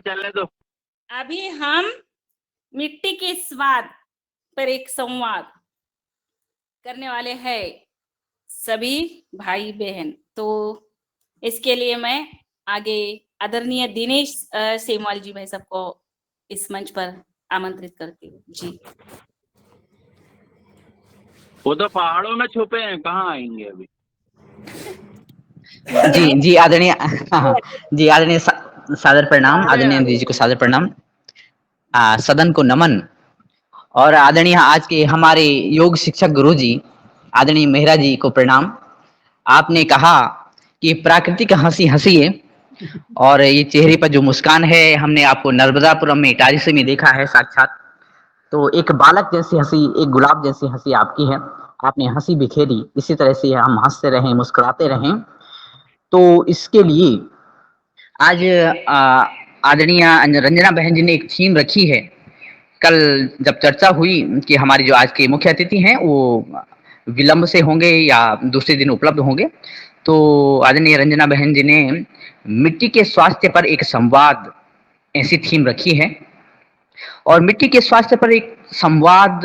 चलने दो। अभी हम मिट्टी के स्वाद पर एक संवाद करने वाले हैं सभी भाई बहन। तो इसके लिए मैं आगे आदरणीय दिनेश सेमवाल जी भाई सबको इस मंच पर आमंत्रित करती हूँ जी। वो तो पहाड़ों में छुपे हैं, कहाँ आएंगे अभी। जी आदरणीय, हाँ जी आदरणीय, सादर प्रणाम आदरणीय जी को, सादर प्रणाम, सदन को नमन। और आदरणीय आज के हमारे योग शिक्षक गुरु जी आदरणीय मेहरा जी को प्रणाम। आपने कहा कि प्राकृतिक हंसी हंसिए, और ये चेहरे पर जो मुस्कान है हमने आपको नर्मदापुरम में इटारसी में देखा है साक्षात। तो एक बालक जैसी हंसी, एक गुलाब जैसी हंसी आपकी है। आपने हंसी बिखेरी, इसी तरह से हम हंसते रहें, मुस्कुराते रहें। तो इसके लिए आज आदरणीय रंजना बहन जी ने एक थीम रखी है। कल जब चर्चा हुई कि हमारे जो आज के मुख्य अतिथि हैं वो विलंब से होंगे या दूसरे दिन उपलब्ध होंगे, तो आदरणीय रंजना बहन जी ने मिट्टी के स्वास्थ्य पर एक संवाद ऐसी थीम रखी है। और मिट्टी के स्वास्थ्य पर एक संवाद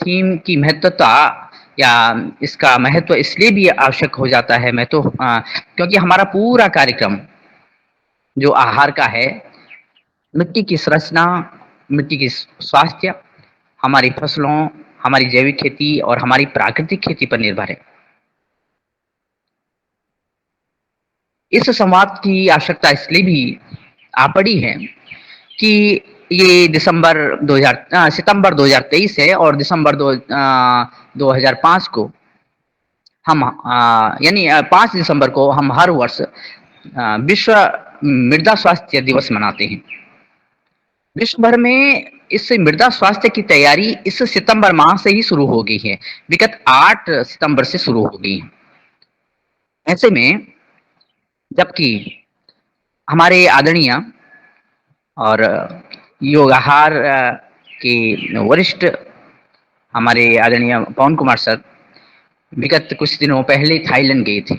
थीम की महत्वता या इसका महत्व इसलिए भी आवश्यक हो जाता है, मैं तो क्योंकि हमारा पूरा कार्यक्रम जो आहार का है, मिट्टी की संरचना, मिट्टी की स्वास्थ्य, हमारी फसलों, हमारी जैविक खेती और हमारी प्राकृतिक खेती पर निर्भर है। इस संवाद की आवश्यकता इसलिए भी आ पड़ी है कि ये सितंबर 2023 है और दिसंबर 2005 को हम यानी 5 दिसंबर को हम हर वर्ष विश्व मृदा स्वास्थ्य दिवस मनाते हैं। विश्व भर में इस मृदा स्वास्थ्य की तैयारी इस सितंबर माह से ही शुरू हो गई है, विगत 8 सितंबर से शुरू हो गई है। ऐसे में जबकि हमारे आदरणीय और योगाहार के वरिष्ठ हमारे आदरणीय पवन कुमार सर विगत कुछ दिनों पहले थाईलैंड गए थे।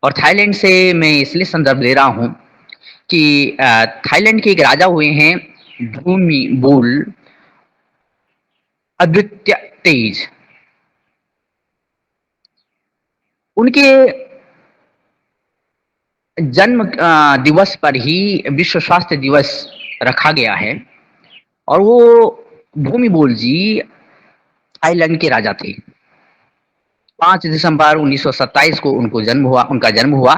और थाईलैंड से मैं इसलिए संदर्भ ले रहा हूं कि थाईलैंड के एक राजा हुए हैं भूमिबोल अद्वितीय तेज। उनके जन्म दिवस पर ही विश्व स्वास्थ्य दिवस रखा गया है। और वो भूमिबोल जी थाईलैंड के राजा थे। 5 दिसंबर 1927 को उनका जन्म हुआ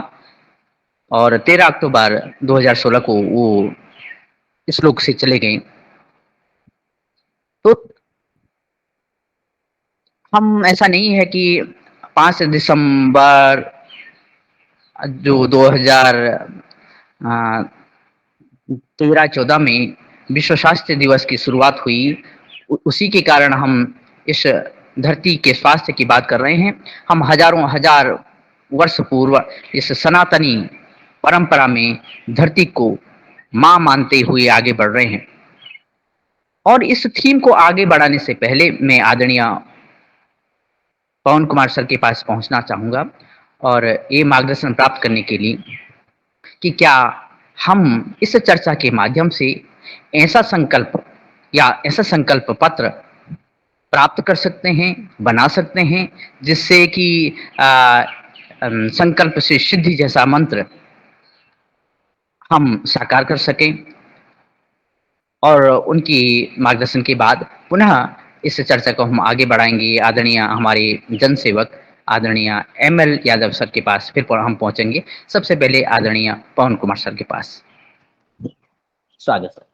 और 13 अक्टूबर 2016 को वो इस लोक से चले गए। तो हम ऐसा नहीं है कि 5 दिसंबर जो 2013-14 में विश्व स्वास्थ्य दिवस की शुरुआत हुई, उसी के कारण हम इस धरती के स्वास्थ्य की बात कर रहे हैं। हम हजार वर्ष पूर्व इस सनातनी परंपरा में धरती को मां मानते हुए आगे बढ़ रहे हैं। और इस थीम को आगे बढ़ाने से पहले मैं आदरणीय पवन कुमार सर के पास पहुंचना चाहूंगा और ये मार्गदर्शन प्राप्त करने के लिए कि क्या हम इस चर्चा के माध्यम से ऐसा संकल्प या ऐसा संकल्प पत्र प्राप्त कर सकते हैं, बना सकते हैं, जिससे कि संकल्प से सिद्धि जैसा मंत्र हम साकार कर सकें। और उनकी मार्गदर्शन के बाद पुनः इस चर्चा को हम आगे बढ़ाएंगे आदरणीय हमारे जनसेवक आदरणीय ML यादव सर के पास फिर हम पहुंचेंगे। सबसे पहले आदरणीय पवन कुमार सर के पास स्वागत सर।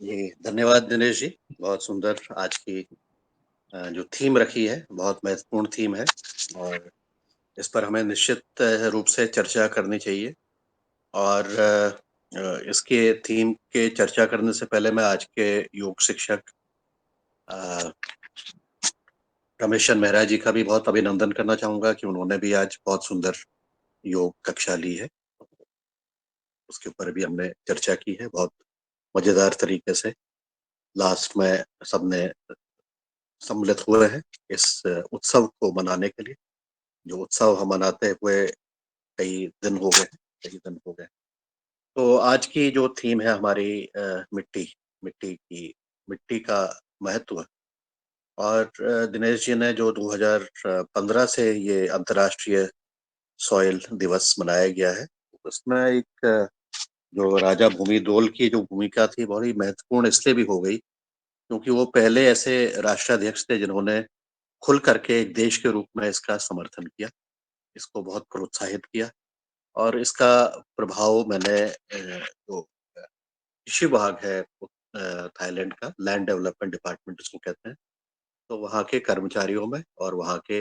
जी धन्यवाद दिनेश जी, बहुत सुंदर आज की जो थीम रखी है बहुत महत्वपूर्ण थीम है और इस पर हमें निश्चित रूप से चर्चा करनी चाहिए। और इसके थीम के चर्चा करने से पहले मैं आज के योग शिक्षक रमेशन मेहरा जी का भी बहुत अभिनंदन करना चाहूंगा कि उन्होंने भी आज बहुत सुंदर योग कक्षा ली है। उसके ऊपर भी हमने चर्चा की है बहुत मजेदार तरीके से। लास्ट में सबने सम्मिलित हुए हैं इस उत्सव को मनाने के लिए, जो उत्सव हम मनाते हुए कई दिन हो गए। तो आज की जो थीम है हमारी मिट्टी का महत्व। और दिनेश जी ने जो 2015 से ये अंतर्राष्ट्रीय सॉइल दिवस मनाया गया है, उसमें एक जो राजा भूमि दोल की जो भूमिका थी बहुत ही महत्वपूर्ण इसलिए भी हो गई क्योंकि वो पहले ऐसे राष्ट्राध्यक्ष थे जिन्होंने खुल करके एक देश के रूप में इसका समर्थन किया, इसको बहुत प्रोत्साहित किया। और इसका प्रभाव मैंने जो कृषि विभाग है थाईलैंड का, लैंड डेवलपमेंट डिपार्टमेंट उसको कहते हैं, तो वहाँ के कर्मचारियों में और वहाँ के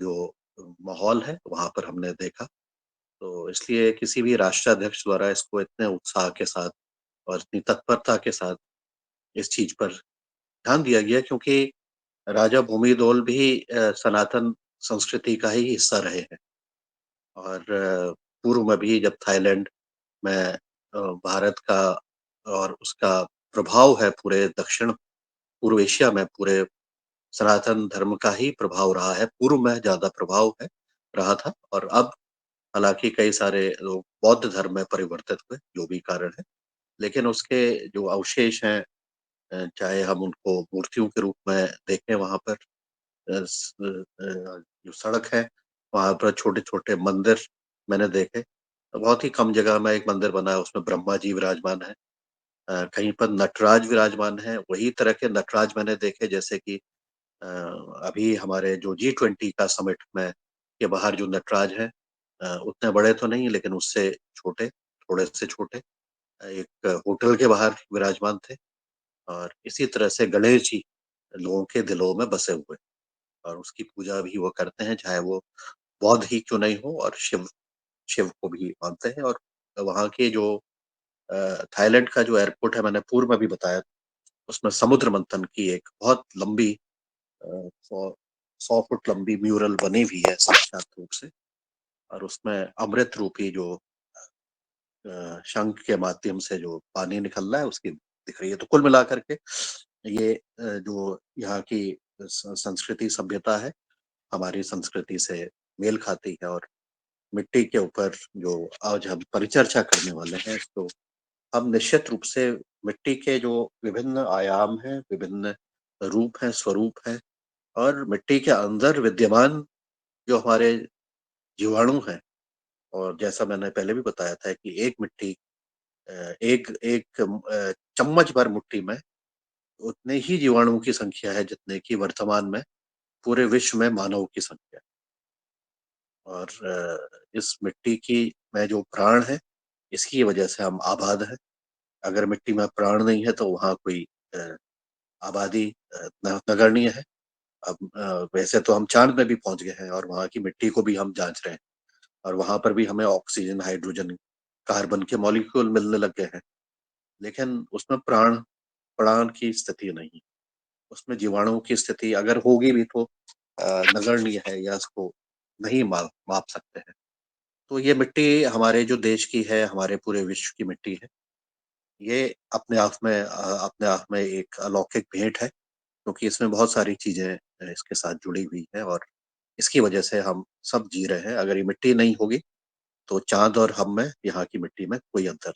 जो माहौल है वहाँ पर हमने देखा। तो इसलिए किसी भी राष्ट्राध्यक्ष द्वारा इसको इतने उत्साह के साथ और इतनी तत्परता के साथ इस चीज पर ध्यान दिया गया क्योंकि राजा भूमिदोल भी सनातन संस्कृति का ही हिस्सा रहे हैं। और पूर्व में भी जब थाईलैंड में भारत का और उसका प्रभाव है पूरे दक्षिण पूर्व एशिया में, पूरे सनातन धर्म का ही प्रभाव रहा है, पूर्व में ज्यादा प्रभाव है रहा था। और अब हालांकि कई सारे लोग बौद्ध धर्म में परिवर्तित हुए, जो भी कारण है, लेकिन उसके जो अवशेष हैं, चाहे हम उनको मूर्तियों के रूप में देखें वहां पर, जो सड़क है वहां पर छोटे छोटे मंदिर मैंने देखे। बहुत ही कम जगह में एक मंदिर बना है, उसमें ब्रह्मा जी विराजमान है, कहीं पर नटराज विराजमान है। वही तरह के नटराज मैंने देखे जैसे कि अ, अभी हमारे जो G20 का समिट में के बाहर जो नटराज है, उतने बड़े तो नहीं लेकिन उससे छोटे, थोड़े से छोटे, एक होटल के बाहर विराजमान थे। और इसी तरह से गणेश जी लोगों के दिलों में बसे हुए, और उसकी पूजा भी वो करते हैं, चाहे वो बौद्ध ही क्यों नहीं हो, और शिव शिव को भी मानते हैं। और वहाँ के जो थाईलैंड का जो एयरपोर्ट है, मैंने पूर्व में भी बताया, उसमें समुद्र मंथन की एक बहुत लंबी 100 फुट लंबी म्यूरल बनी हुई है साक्षात रूप से। और उसमें अमृत रूपी जो शंख के माध्यम से जो पानी निकल रहा है उसकी दिख रही है। तो कुल मिलाकर के ये जो यहाँ की संस्कृति सभ्यता है, हमारी संस्कृति से मेल खाती है। और मिट्टी के ऊपर जो आज हम परिचर्चा करने वाले हैं, तो हम निश्चित रूप से मिट्टी के जो विभिन्न आयाम हैं, विभिन्न रूप हैं, स्वरूप हैं, और मिट्टी के अंदर विद्यमान जो हमारे जीवाणु हैं। और जैसा मैंने पहले भी बताया था कि एक मिट्टी एक एक चम्मच भर मिट्टी में उतने ही जीवाणुओं की संख्या है जितने की वर्तमान में पूरे विश्व में मानव की संख्या है। और इस मिट्टी की में जो प्राण है, इसकी वजह से हम आबाद हैं। अगर मिट्टी में प्राण नहीं है तो वहाँ कोई अ, आबादी नगण्य है। अब वैसे तो हम चांद में भी पहुंच गए हैं और वहाँ की मिट्टी को भी हम जांच रहे हैं, और वहां पर भी हमें ऑक्सीजन, हाइड्रोजन, कार्बन के मॉलिक्यूल मिलने लग गए हैं। लेकिन उसमें प्राण प्राण की स्थिति नहीं, उसमें जीवाणुओं की स्थिति अगर होगी भी तो नगण्य है, या उसको नहीं माप सकते हैं। तो ये मिट्टी हमारे जो देश की है, हमारे पूरे विश्व की मिट्टी है, ये अपने आप में एक अलौकिक भेंट है, क्योंकि इसमें बहुत सारी चीजें इसके साथ जुड़ी हुई है। और इसकी वजह से हम सब जी रहे हैं। अगर ये मिट्टी नहीं होगी तो चांद और हम में, यहाँ की मिट्टी में कोई अंतर,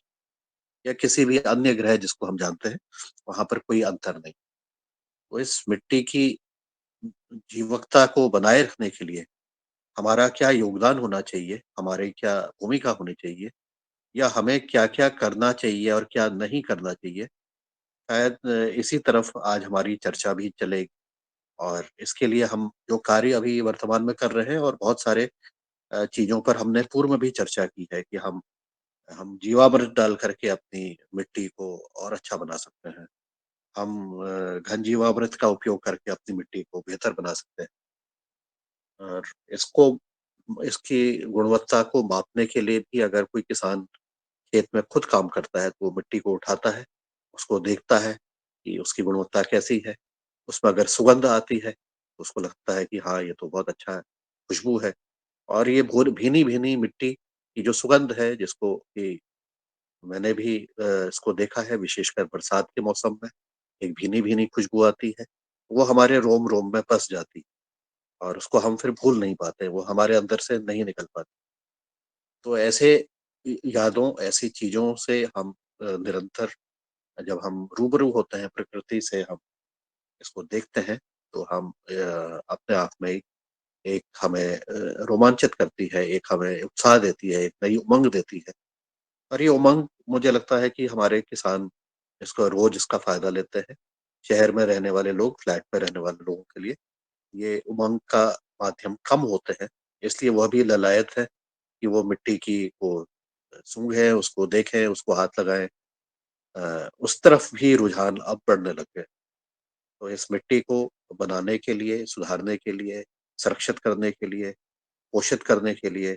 या किसी भी अन्य ग्रह जिसको हम जानते हैं वहां पर कोई अंतर नहीं। तो इस मिट्टी की जीवकता को बनाए रखने के लिए हमारा क्या योगदान होना चाहिए, हमारी क्या भूमिका होनी चाहिए, या हमें क्या क्या करना चाहिए और क्या नहीं करना चाहिए, शायद इसी तरफ आज हमारी चर्चा भी चलेगी। और इसके लिए हम जो कार्य अभी वर्तमान में कर रहे हैं, और बहुत सारे चीजों पर हमने पूर्व में भी चर्चा की है कि हम जीवामृत डाल करके अपनी मिट्टी को और अच्छा बना सकते हैं। हम घन जीवामृत का उपयोग करके अपनी मिट्टी को बेहतर बना सकते हैं। और इसको इसकी गुणवत्ता को मापने के लिए भी अगर कोई किसान खेत में खुद काम करता है तो वो मिट्टी को उठाता है, उसको देखता है कि उसकी गुणवत्ता कैसी है। उसमें अगर सुगंध आती है तो उसको लगता है कि हाँ, ये तो बहुत अच्छा है, खुशबू है। और ये भूर भीनी भीनी मिट्टी की जो सुगंध है, जिसको कि मैंने भी इसको देखा है, विशेषकर बरसात के मौसम में एक भीनी भीनी खुशबू आती है, वो हमारे रोम रोम में बस जाती है, और उसको हम फिर भूल नहीं पाते, वो हमारे अंदर से नहीं निकल पाती। तो ऐसे यादों, ऐसी चीजों से हम निरंतर जब हम रूबरू होते हैं प्रकृति से, हम इसको देखते हैं, तो हम अपने आप में एक हमें रोमांचित करती है, एक हमें उत्साह देती है, एक नई उमंग देती है। और ये उमंग मुझे लगता है कि हमारे किसान इसको रोज इसका फायदा लेते हैं। शहर में रहने वाले लोग, फ्लैट में रहने वाले लोगों के लिए ये उमंग का माध्यम कम होते हैं, इसलिए वह भी ललायत है कि वो मिट्टी की को सूंघें, उसको देखें, उसको हाथ लगाएं। उस तरफ भी रुझान अब बढ़ने लग गए। तो इस मिट्टी को बनाने के लिए, सुधारने के लिए, संरक्षित करने के लिए, पोषित करने के लिए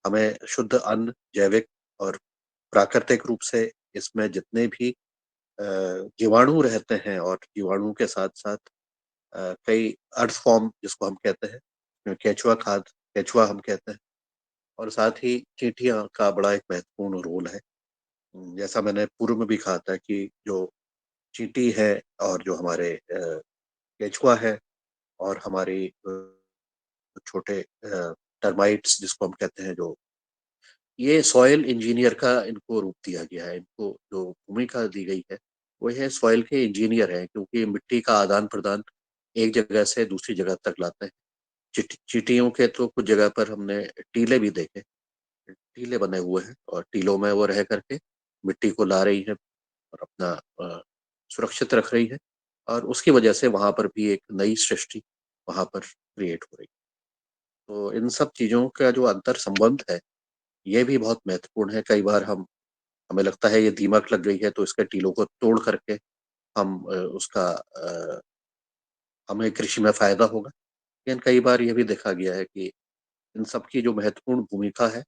हमें शुद्ध अन्न, जैविक और प्राकृतिक रूप से इसमें जितने भी जीवाणु रहते हैं, और जीवाणु के साथ साथ कई अर्थ फॉर्म जिसको हम कहते हैं, केचुआ खाद, केचुआ हम कहते हैं, और साथ ही चींटियां का बड़ा एक महत्वपूर्ण रोल है। जैसा मैंने पूर्व में भी कहा था कि जो चींटी है और जो हमारे केचुआ है और हमारी छोटे टर्माइट्स जिसको हम कहते हैं, जो ये सॉइल इंजीनियर का इनको रूप दिया गया है, इनको जो भूमिका दी गई है वो है सॉइल के इंजीनियर हैं, क्योंकि मिट्टी का आदान प्रदान एक जगह से दूसरी जगह तक लाते हैं। चींटियों के तो कुछ जगह पर हमने टीले भी देखे, टीले बने हुए हैं और टीलों में वो रह करके मिट्टी को ला रही है और अपना सुरक्षित रख रही है, और उसकी वजह से वहां पर भी एक नई सृष्टि वहां पर क्रिएट हो रही है। तो इन सब चीजों का जो अंतर संबंध है ये भी बहुत महत्वपूर्ण है। कई बार हमें लगता है ये दीमक लग गई है तो इसके टीलों को तोड़ करके हम उसका हमें कृषि में फायदा होगा। लेकिन कई बार ये भी देखा गया है कि इन सब की जो महत्वपूर्ण भूमिका है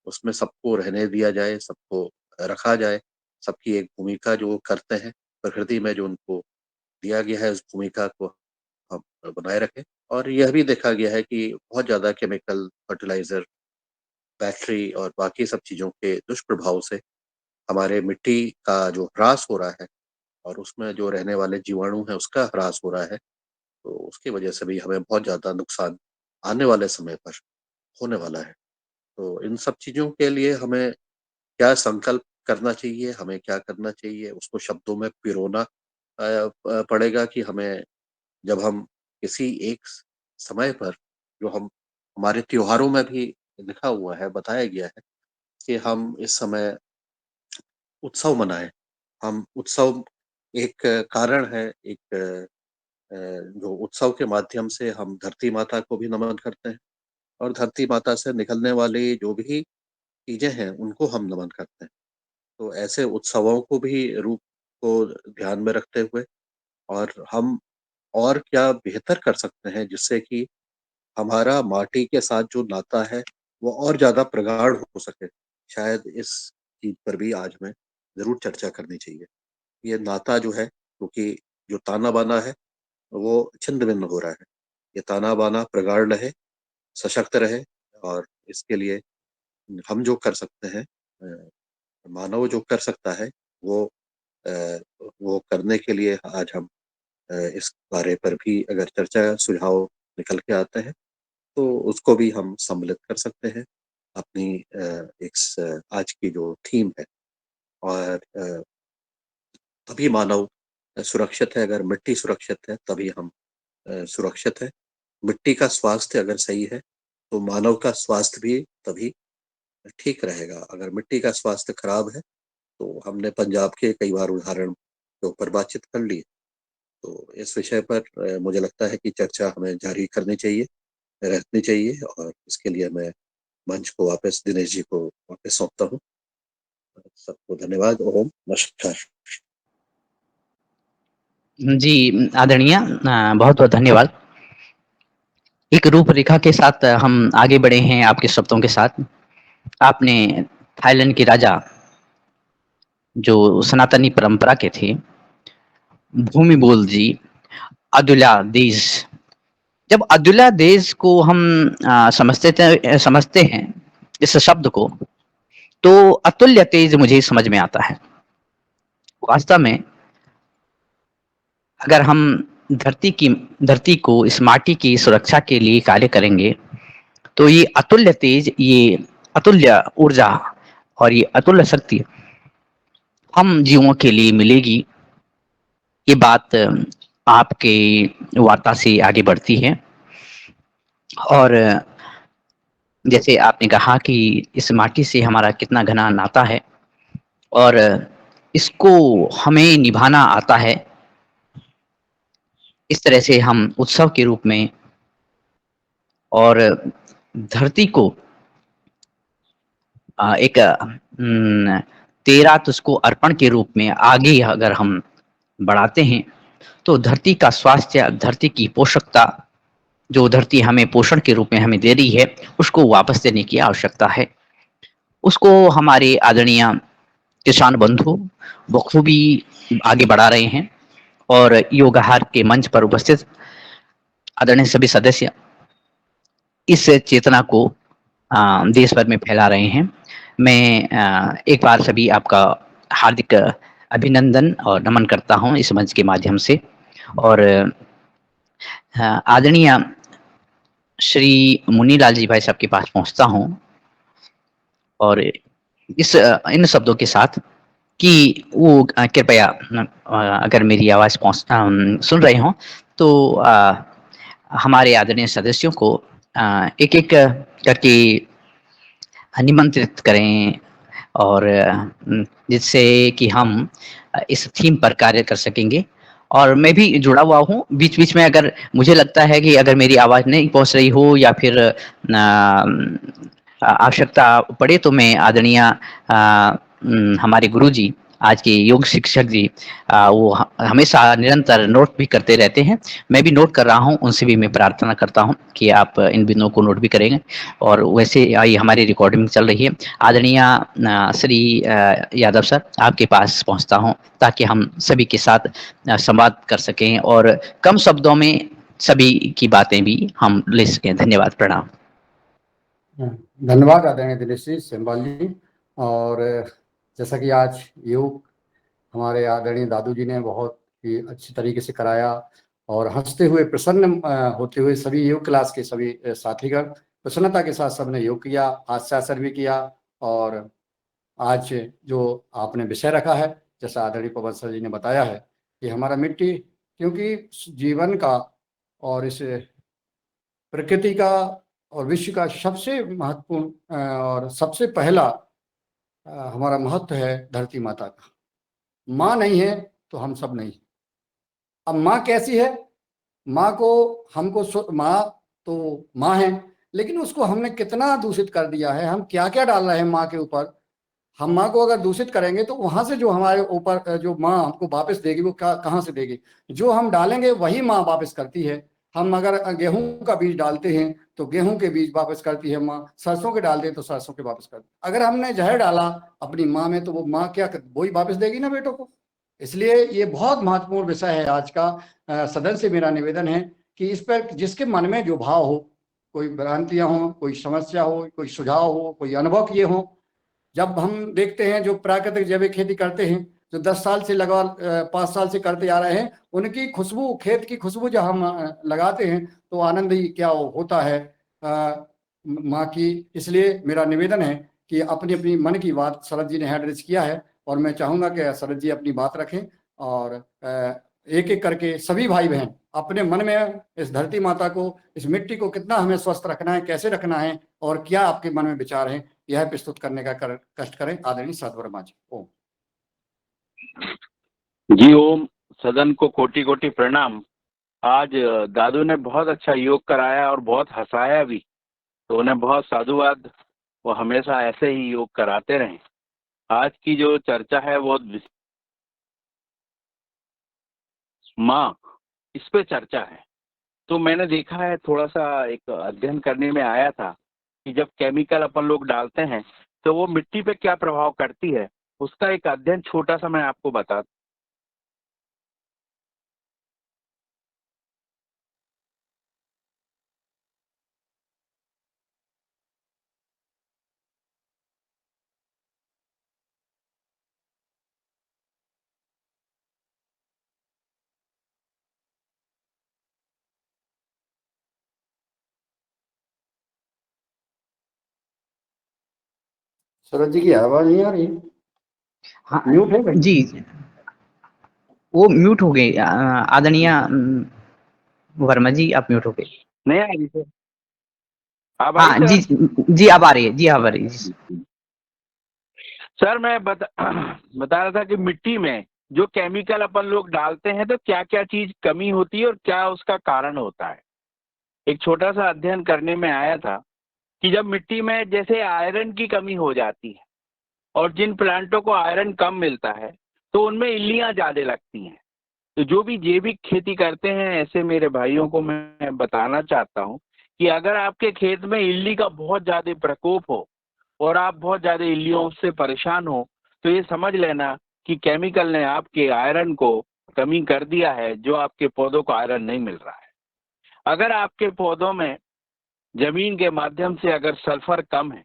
उसमें सबको रहने दिया जाए, सबको रखा जाए, सबकी एक भूमिका जो करते हैं प्रकृति में, जो उनको दिया गया है उस भूमिका को हम बनाए रखें। और यह भी देखा गया है कि बहुत ज़्यादा केमिकल, फर्टिलाइजर, बैटरी और बाकी सब चीज़ों के दुष्प्रभाव से हमारे मिट्टी का जो ह्रास हो रहा है और उसमें जो रहने वाले जीवाणु हैं उसका ह्रास हो रहा है, तो उसकी वजह से भी हमें बहुत ज़्यादा नुकसान आने वाले समय पर होने वाला है। तो इन सब चीज़ों के लिए हमें क्या संकल्प करना चाहिए, हमें क्या करना चाहिए, उसको शब्दों में पिरोना पड़ेगा कि हमें, जब हम किसी एक समय पर, जो हम हमारे त्योहारों में भी लिखा हुआ है, बताया गया है कि हम इस समय उत्सव मनाएं। हम उत्सव एक कारण है, एक जो उत्सव के माध्यम से हम धरती माता को भी नमन करते हैं और धरती माता से निकलने वाली जो भी चीजें हैं उनको हम नमन करते हैं। तो ऐसे उत्सवों को भी रूप को ध्यान में रखते हुए, और हम और क्या बेहतर कर सकते हैं जिससे कि हमारा माटी के साथ जो नाता है वो और ज़्यादा प्रगाढ़ हो सके। शायद इस चीज़ पर भी आज हमें ज़रूर चर्चा करनी चाहिए। ये नाता जो है, क्योंकि जो ताना-बाना है वो छिन्न-भिन्न हो रहा है। ये ताना-बाना प्रगाढ़ रहे, सशक्त रहे, और इसके लिए हम जो कर सकते हैं, मानव जो कर सकता है वो अ, वो करने के लिए आज हम इस बारे पर भी अगर चर्चा, सुझाव निकल के आते हैं तो उसको भी हम सम्मिलित कर सकते हैं अपनी आज की जो थीम है। और तभी मानव सुरक्षित है, अगर मिट्टी सुरक्षित है तभी हम सुरक्षित है। मिट्टी का स्वास्थ्य अगर सही है तो मानव का स्वास्थ्य भी तभी ठीक रहेगा। अगर मिट्टी का स्वास्थ्य खराब है तो हमने पंजाब के कई बार उदाहरण के ऊपर बातचीत कर ली। तो इस विषय पर मुझे लगता है कि चर्चा हमें जारी करनी चाहिए, रखनी चाहिए, और इसके लिए मैं मंच को वापस दिनेश जी को वापस सौंपता हूँ। सबको धन्यवाद। ओम नमस्कार। जी आदरणीय, बहुत बहुत धन्यवाद। एक रूपरेखा के साथ हम आगे बढ़े हैं आपके शब्दों के साथ। आपने थाईलैंड के राजा, जो सनातनी परंपरा के थे, भूमिबोल जी, अदुल्यादेश, जब अदुल्यादेश को हम समझते हैं इस शब्द को, तो अतुल्य तेज मुझे समझ में आता है। वास्तव में अगर हम धरती को, इस माटी की सुरक्षा के लिए कार्य करेंगे तो ये अतुल्य तेज, ये अतुल्य ऊर्जा और ये अतुल्य शक्ति हम जीवों के लिए मिलेगी, ये बात आपके वार्ता से आगे बढ़ती है। और जैसे आपने कहा कि इस माटी से हमारा कितना घना नाता है और इसको हमें निभाना आता है। इस तरह से हम उत्सव के रूप में और धरती को एक तेरा तुझको अर्पण के रूप में आगे अगर हम बढ़ाते हैं, तो धरती का स्वास्थ्य, धरती की पोषकता, जो धरती हमें पोषण के रूप में हमें दे रही है, उसको वापस देने की आवश्यकता है। उसको हमारे आदरणीय किसान बंधु बखूबी आगे बढ़ा रहे हैं और योगाहार के मंच पर उपस्थित आदरणीय सभी सदस्य इस चेतना को देश भर में फैला रहे हैं। मैं एक बार सभी आपका हार्दिक अभिनंदन और नमन करता हूं इस मंच के माध्यम से। और आदरणीय श्री मुन्नीलाल जी भाई साहब के पास पहुंचता हूं और इस इन शब्दों के साथ कि वो कृपया अगर मेरी आवाज़ सुन रहे हों तो हमारे आदरणीय सदस्यों को एक-एक करके निमंत्रित करें और जिससे कि हम इस थीम पर कार्य कर सकेंगे। और मैं भी जुड़ा हुआ हूँ, बीच-बीच में अगर मुझे लगता है कि अगर मेरी आवाज़ नहीं पहुँच रही हो या फिर आवश्यकता पड़े तो मैं आदरणीय हमारे गुरुजी, आज के योग शिक्षक जी वो हमेशा निरंतर नोट भी करते रहते हैं। मैं भी नोट कर रहा हूँ, उनसे भी मैं प्रार्थना करता हूँ कि आप इन बिंदुओं को नोट भी करेंगे। और वैसे ये हमारी रिकॉर्डिंग चल रही है। आदरणीय श्री यादव सर, आपके पास पहुँचता हूँ ताकि हम सभी के साथ संवाद कर सकें और कम शब्दों में सभी की बातें भी हम ले सकें। धन्यवाद, प्रणाम। धन्यवाद आदरणीय दिनेश जी, सेमवाल जी। और जैसा कि आज योग हमारे आदरणीय दादू जी ने बहुत ही अच्छी तरीके से कराया और हंसते हुए प्रसन्न होते हुए सभी योग क्लास के सभी साथीगण प्रसन्नता के साथ सबने योग किया, हास्यास्पद भी किया। और आज जो आपने विषय रखा है, जैसा आदरणीय पवन सर जी ने बताया है कि हमारा मिट्टी, क्योंकि जीवन का और इस प्रकृति का और विश्व का सबसे महत्वपूर्ण और सबसे पहला हमारा महत्व है धरती माता का। माँ नहीं है तो हम सब नहीं। अब माँ कैसी है? माँ को हमको माँ तो माँ है, लेकिन उसको हमने कितना दूषित कर दिया है। हम क्या क्या डाल रहे हैं माँ के ऊपर। हम माँ को अगर दूषित करेंगे तो वहां से जो हमारे ऊपर जो माँ हमको वापस देगी वो कहाँ से देगी? जो हम डालेंगे वही माँ वापस करती है। हम अगर गेहूं का बीज डालते हैं तो गेहूं के बीज वापस करती है माँ, सरसों के डालते हैं तो सरसों के वापस करती है। अगर हमने जहर डाला अपनी माँ में तो वो माँ क्या वही वापस देगी ना बेटों को। इसलिए ये बहुत महत्वपूर्ण विषय है आज का। सदन से मेरा निवेदन है कि इस पर जिसके मन में जो भाव हो, कोई भ्रांतियां हो, कोई समस्या हो, कोई सुझाव हो, कोई अनुभव किए हो। जब हम देखते हैं जो प्राकृतिक जैविक खेती करते हैं, जो 10 साल से 5 साल से करते आ रहे हैं, उनकी खुशबू, खेत की खुशबू जब हम लगाते हैं तो आनंद ही क्या होता है माँ की। इसलिए मेरा निवेदन है कि अपनी अपनी मन की बात शरद जी ने एड्रेस किया है और मैं चाहूंगा कि शरद जी अपनी बात रखें और एक एक करके सभी भाई बहन अपने मन में इस धरती माता को, इस मिट्टी को कितना हमें स्वस्थ रखना है, कैसे रखना है और क्या आपके मन में विचार है, यह प्रस्तुत करने का कष्ट करें। आदरणीय सत वर्मा जी। ओम जी ओम। सदन को कोटि कोटि प्रणाम। आज दादू ने बहुत अच्छा योग कराया और बहुत हंसाया भी, तो उन्हें बहुत साधुवाद। वो हमेशा ऐसे ही योग कराते रहें। आज की जो चर्चा है वो माँ, इस पे चर्चा है। तो मैंने देखा है, थोड़ा सा एक अध्ययन करने में आया था कि जब केमिकल अपन लोग डालते हैं तो वो मिट्टी पे क्या प्रभाव करती है, उसका एक अध्ययन छोटा सा मैं आपको बता। सूरज जी की आवाज नहीं आ रही, हाँ म्यूट है भाई। जी, वो म्यूट हो गए। आदरणीय वर्मा जी, आप म्यूट हो गए। नहीं आ रही सर? अब आई हाँ जी सर? जी, अब आ रही है जी, अब आ रही है। सर मैं बता रहा था कि मिट्टी में जो केमिकल अपन लोग डालते हैं तो क्या क्या चीज कमी होती है और क्या उसका कारण होता है। एक छोटा सा अध्ययन करने में आया था कि जब मिट्टी में जैसे आयरन की कमी हो जाती है और जिन प्लांटों को आयरन कम मिलता है तो उनमें इल्लियां ज्यादा लगती हैं। तो जो भी जैविक खेती करते हैं ऐसे मेरे भाइयों को मैं बताना चाहता हूं कि अगर आपके खेत में इल्ली का बहुत ज्यादा प्रकोप हो और आप बहुत ज्यादा इल्लियों से परेशान हो तो ये समझ लेना कि केमिकल ने आपके आयरन को कमी कर दिया है, जो आपके पौधों को आयरन नहीं मिल रहा है। अगर आपके पौधों में जमीन के माध्यम से अगर सल्फर कम है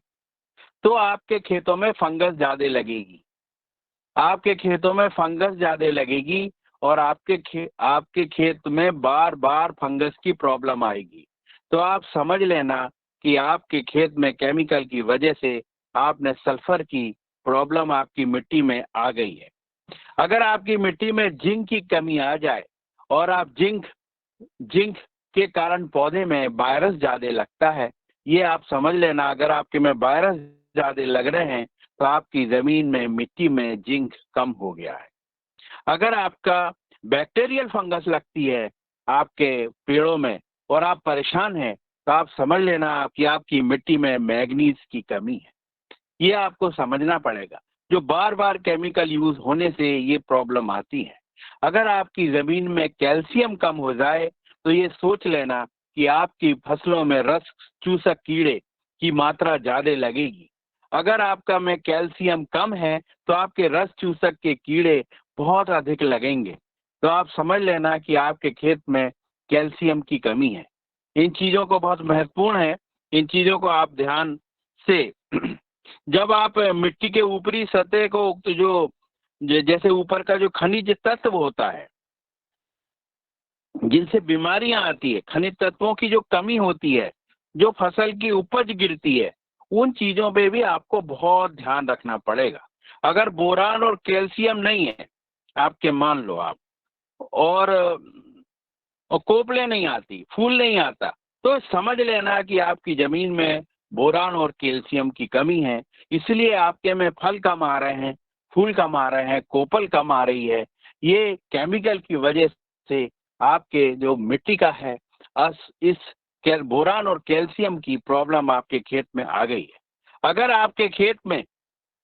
तो आपके खेतों में फंगस ज्यादा लगेगी, आपके खेतों में फंगस ज्यादा लगेगी और आपके खेत में बार बार फंगस की प्रॉब्लम आएगी। तो आप समझ लेना कि आपके खेत में केमिकल की वजह से आपने सल्फर की प्रॉब्लम आपकी मिट्टी में आ गई है। अगर आपकी मिट्टी में जिंक की कमी आ जाए और आप जिंक जिंक के कारण पौधे में वायरस ज्यादा लगता है, ये आप समझ लेना। अगर आपके में वायरस ज्यादा लग रहे हैं तो आपकी जमीन में मिट्टी में जिंक कम हो गया है। अगर आपका बैक्टीरियल फंगस लगती है आपके पेड़ों में और आप परेशान हैं तो आप समझ लेना कि आपकी मिट्टी में मैग्नीज की कमी है। ये आपको समझना पड़ेगा। जो बार बार केमिकल यूज होने से ये प्रॉब्लम आती है। अगर आपकी जमीन में कैल्शियम कम हो जाए तो ये सोच लेना कि आपकी फसलों में रस चूसक कीड़े की मात्रा ज्यादा लगेगी। अगर आपका में कैल्शियम कम है तो आपके रस चूसक के कीड़े बहुत अधिक लगेंगे। तो आप समझ लेना कि आपके खेत में कैल्शियम की कमी है। इन चीजों को बहुत महत्वपूर्ण है, इन चीजों को आप ध्यान से जब आप मिट्टी के ऊपरी सतह को जो जैसे ऊपर का जो खनिज तत्व होता है जिनसे बीमारियां आती है, खनिज तत्वों की जो कमी होती है, जो फसल की उपज गिरती है, उन चीजों पे भी आपको बहुत ध्यान रखना पड़ेगा। अगर बोरान और कैल्शियम नहीं है आपके, मान लो आप, और कोपले नहीं आती, फूल नहीं आता, तो समझ लेना कि आपकी जमीन में बोरान और कैल्शियम की कमी है। इसलिए आपके में फल कम आ रहे हैं, फूल कम आ रहे हैं, कोपल कम आ रही है। ये केमिकल की वजह से आपके जो मिट्टी का है इस बोरान और कैल्शियम की प्रॉब्लम आपके खेत में आ गई है। अगर आपके खेत में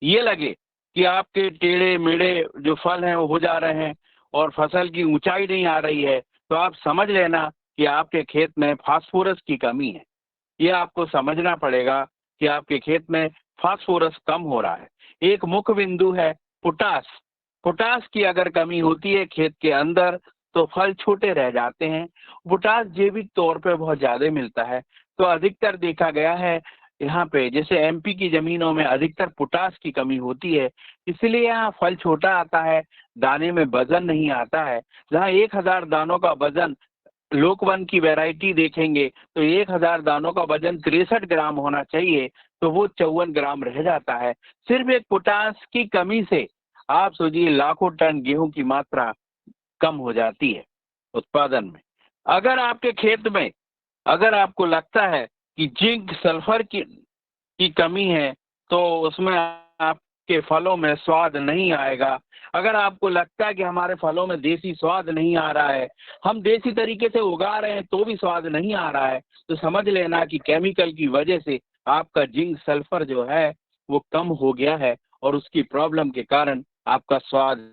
ये लगे कि आपके टेढ़े मेढ़े जो फल हैं वो हो जा रहे हैं और फसल की ऊंचाई नहीं आ रही है तो आप समझ लेना कि आपके खेत में फास्फोरस की कमी है। ये आपको समझना पड़ेगा कि आपके खेत में फास्फोरस कम हो रहा है। एक मुख्य बिंदु है पोटास। पोटास की अगर कमी होती है खेत के अंदर तो फल छोटे रह जाते हैं। पोटास जैविक तौर पे बहुत ज्यादा मिलता है, तो अधिकतर देखा गया है यहाँ पे जैसे एमपी की जमीनों में अधिकतर पोटास की कमी होती है, इसलिए यहाँ फल छोटा आता है, दाने में वजन नहीं आता है। जहाँ 1000 दानों का वजन लोकवन की वैरायटी देखेंगे तो 1000 दानों का वजन 63 ग्राम होना चाहिए, तो वो 54 ग्राम रह जाता है। सिर्फ एक पोटास की कमी से आप सोचिए लाखों टन गेहूं की मात्रा कम हो जाती है उत्पादन में। अगर आपके खेत में अगर आपको लगता है कि जिंक सल्फर की कमी है तो उसमें आपके फलों में स्वाद नहीं आएगा। अगर आपको लगता है कि हमारे फलों में देसी स्वाद नहीं आ रहा है, हम देसी तरीके से उगा रहे हैं तो भी स्वाद नहीं आ रहा है, तो समझ लेना कि केमिकल की वजह से आपका जिंक सल्फर जो है वो कम हो गया है और उसकी प्रॉब्लम के कारण आपका स्वाद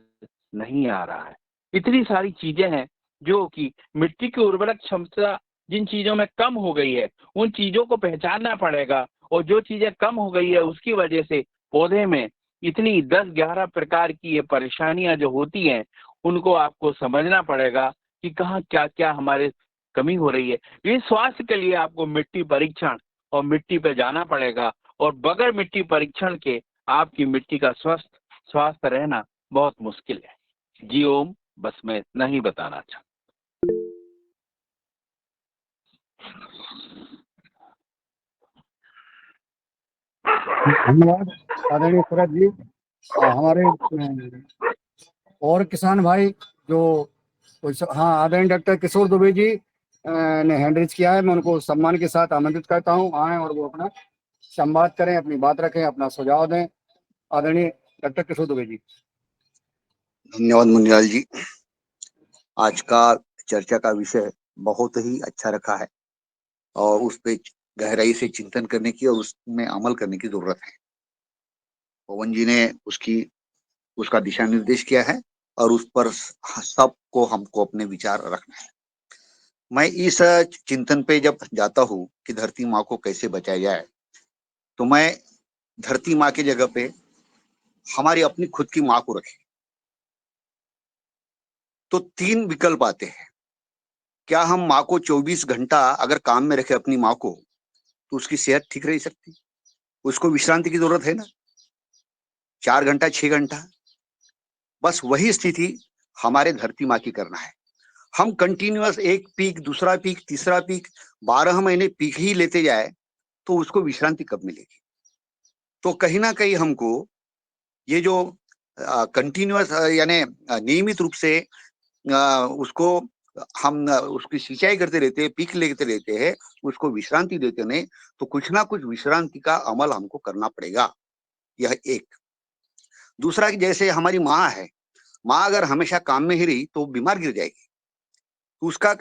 नहीं आ रहा है। इतनी सारी चीजें हैं जो कि मिट्टी की उर्वरक क्षमता जिन चीजों में कम हो गई है उन चीजों को पहचानना पड़ेगा, और जो चीजें कम हो गई है उसकी वजह से पौधे में इतनी 10-11 प्रकार की ये परेशानियां जो होती हैं उनको आपको समझना पड़ेगा कि कहाँ क्या क्या हमारे कमी हो रही है। इस स्वास्थ्य के लिए आपको मिट्टी परीक्षण और मिट्टी पे जाना पड़ेगा, और बगैर मिट्टी परीक्षण के आपकी मिट्टी का स्वास्थ्य रहना बहुत मुश्किल है। जी ओम, बस मैं इतना ही बताना चाहता। धन्यवाद आदरणीय सूरज जी। हमारे और किसान भाई जो हाँ, आदरणीय डॉक्टर किशोर दुबे जी ने हैंड रेज किया है, मैं उनको सम्मान के साथ आमंत्रित करता हूँ, आए और वो अपना संवाद करें, अपनी बात रखें, अपना सुझाव दें। आदरणीय डॉक्टर किशोर दुबे जी। धन्यवाद मुनिलाल जी। आज का चर्चा का विषय बहुत ही अच्छा रखा है और उस पे गहराई से चिंतन करने की और उसमें अमल करने की जरूरत है। पवन जी ने उसका दिशा निर्देश किया है और उस पर सबको हमको अपने विचार रखना है। मैं इस चिंतन पे जब जाता हूँ कि धरती माँ को कैसे बचाया जाए, तो मैं धरती माँ की जगह पे हमारी अपनी खुद की माँ को रखे तो 3 विकल्प आते हैं। क्या हम माँ को 24 घंटा अगर काम में रखे अपनी माँ को, तो उसकी सेहत ठीक रह सकती? उसको विश्रांति की जरूरत है ना, 4 घंटा 6 घंटा। बस वही स्थिति हमारे धरती माँ की करना है। हम कंटिन्यूअस एक पीक, दूसरा पीक, तीसरा पीक, 12 महीने पीक ही लेते जाए तो उसको विश्रांति कब मिलेगी? तो कहीं ना कहीं हमको ये जो कंटिन्यूअस यानी नियमित रूप से उसको हम उसकी सिंचाई करते रहते हैं, पीक लेते रहते हैं, उसको विश्रांति देते नहीं, तो कुछ ना कुछ विश्रांति का अमल हमको करना पड़ेगा। यह एक। दूसरा कि जैसे हमारी माँ है, माँ अगर हमेशा काम में ही रही तो बीमार गिर जाएगी। तो उसका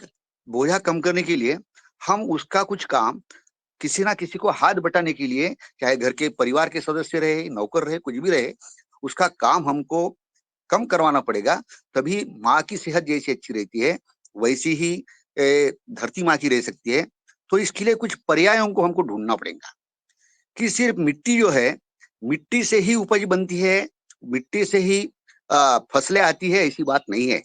बोझा कम करने के लिए हम उसका कुछ काम किसी ना किसी को हाथ बटाने के लिए, चाहे घर के परिवार के सदस्य रहे, नौकर रहे, कुछ भी रहे, उसका काम हमको कम करवाना पड़ेगा। तभी माँ की सेहत जैसी अच्छी रहती है वैसी ही धरती माँ की रह सकती है। तो इसके लिए कुछ पर्यायों को हमको ढूंढना पड़ेगा कि सिर्फ मिट्टी जो है, मिट्टी से ही उपज बनती है, मिट्टी से ही फसलें आती है, ऐसी बात नहीं है।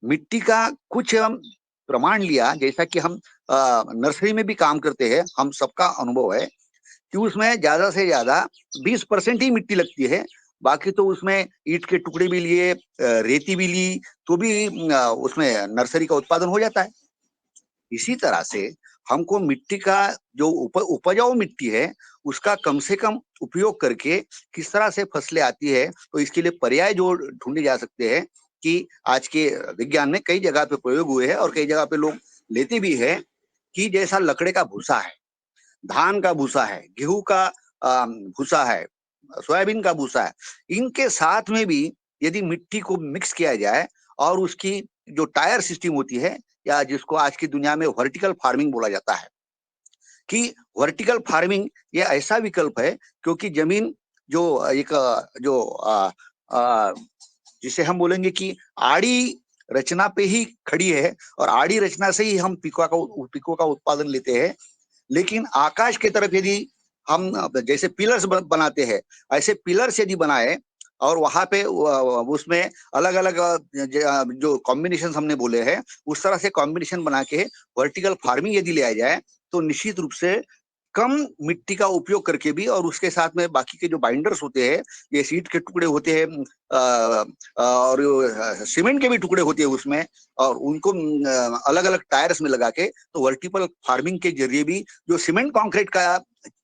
मिट्टी का कुछ हम प्रमाण लिया, जैसा कि हम नर्सरी में भी काम करते हैं, हम सबका अनुभव है कि उसमें ज्यादा से ज्यादा 20% ही मिट्टी लगती है। बाकी तो उसमें ईंट के टुकड़े भी लिए, रेती भी ली, तो भी उसमें नर्सरी का उत्पादन हो जाता है। इसी तरह से हमको मिट्टी का जो उपजाऊ मिट्टी है उसका कम से कम उपयोग करके किस तरह से फसलें आती है, तो इसके लिए पर्याय जो ढूंढे जा सकते हैं कि आज के विज्ञान में कई जगह पे प्रयोग हुए हैं और कई जगह पे लोग लेते भी है कि जैसा लकड़े का भूसा है, धान का भूसा है, गेहूं का भूसा है, सोयाबीन का भूसा है, इनके साथ में भी यदि मिट्टी को मिक्स किया जाए और उसकी जो टायर सिस्टम होती है, या जिसको आज की दुनिया में वर्टिकल फार्मिंग बोला जाता है, कि वर्टिकल फार्मिंग ये ऐसा विकल्प है क्योंकि जमीन जो एक जो जिसे हम बोलेंगे कि आड़ी रचना पे ही खड़ी है और आड़ी रचना से ही हम पिको का उत्पादन लेते हैं। लेकिन आकाश की तरफ यदि हम जैसे पिलर्स बनाते हैं, ऐसे पिलर्स यदि बनाए और वहां पे उसमें अलग अलग जो कॉम्बिनेशन हमने बोले हैं, उस तरह से कॉम्बिनेशन बना के वर्टिकल फार्मिंग यदि ले जाए तो निश्चित रूप से कम मिट्टी का उपयोग करके भी, और उसके साथ में बाकी के जो बाइंडर्स होते हैं, ये सीट के टुकड़े होते हैं और सीमेंट के भी टुकड़े होते हैं उसमें, और उनको अलग अलग टायर्स में लगा के, तो वर्टिकल फार्मिंग के जरिए भी जो सीमेंट कंक्रीट का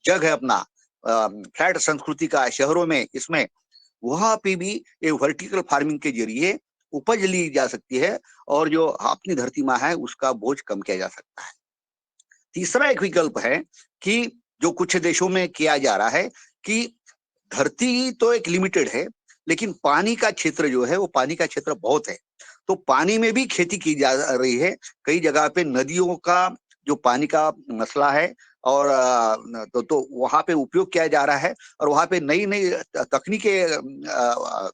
जग है अपना फ्लैट संस्कृति का शहरों में, इसमें वहां पे भी ये वर्टिकल फार्मिंग के जरिए उपज ली जा सकती है और जो अपनी धरती माँ है उसका बोझ कम किया जा सकता है। तीसरा एक विकल्प है कि जो कुछ देशों में किया जा रहा है कि धरती तो एक लिमिटेड है, लेकिन पानी का क्षेत्र जो है वो पानी का क्षेत्र बहुत है, तो पानी में भी खेती की जा रही है। कई जगह पे नदियों का जो पानी का मसला है और तो वहां पे उपयोग किया जा रहा है और वहां पे नई नई तकनीकें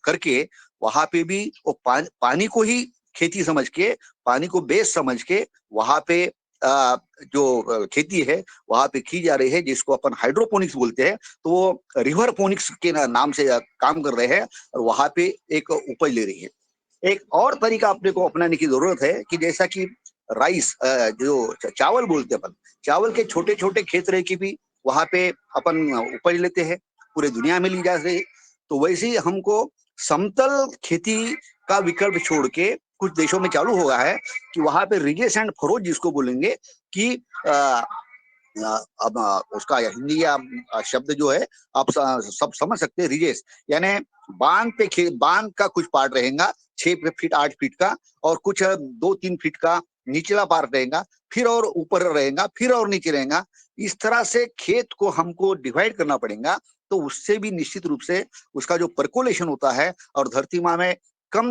करके वहां पे भी वो पानी को ही खेती समझ के, पानी को बेस समझ के वहां पे जो खेती है वहां पे की जा रही है, जिसको अपन हाइड्रोपोनिक्स बोलते हैं। तो वो रिवर पोनिक्स के नाम से काम कर रहे हैं और वहां पे एक उपज ले रही है। एक और तरीका अपने को अपनाने की जरूरत है कि जैसा कि राइस जो चावल बोलते हैं अपन, चावल के छोटे छोटे खेत रहे की भी वहां पे अपन उपज लेते हैं, पूरे दुनिया में ली जा रही है। तो वैसे ही हमको समतल खेती का विकल्प छोड़ के कुछ देशों में चालू हो गया है कि वहां पे रिजेस एंड फरोज जिसको बोलेंगे कि अब उसका हिंदी या शब्द जो है आप सब समझ सकते हैं, रिजेस, यानी बांध का कुछ पार्ट रहेगा 6 फीट 8 फीट का, और कुछ 2-3 फीट का निचला पार्ट रहेगा, फिर और ऊपर रहेगा, फिर और नीचे रहेगा। इस तरह से खेत को हमको डिवाइड करना पड़ेगा, तो उससे भी निश्चित रूप से उसका जो परकोलेशन होता है और धरती माँ में कम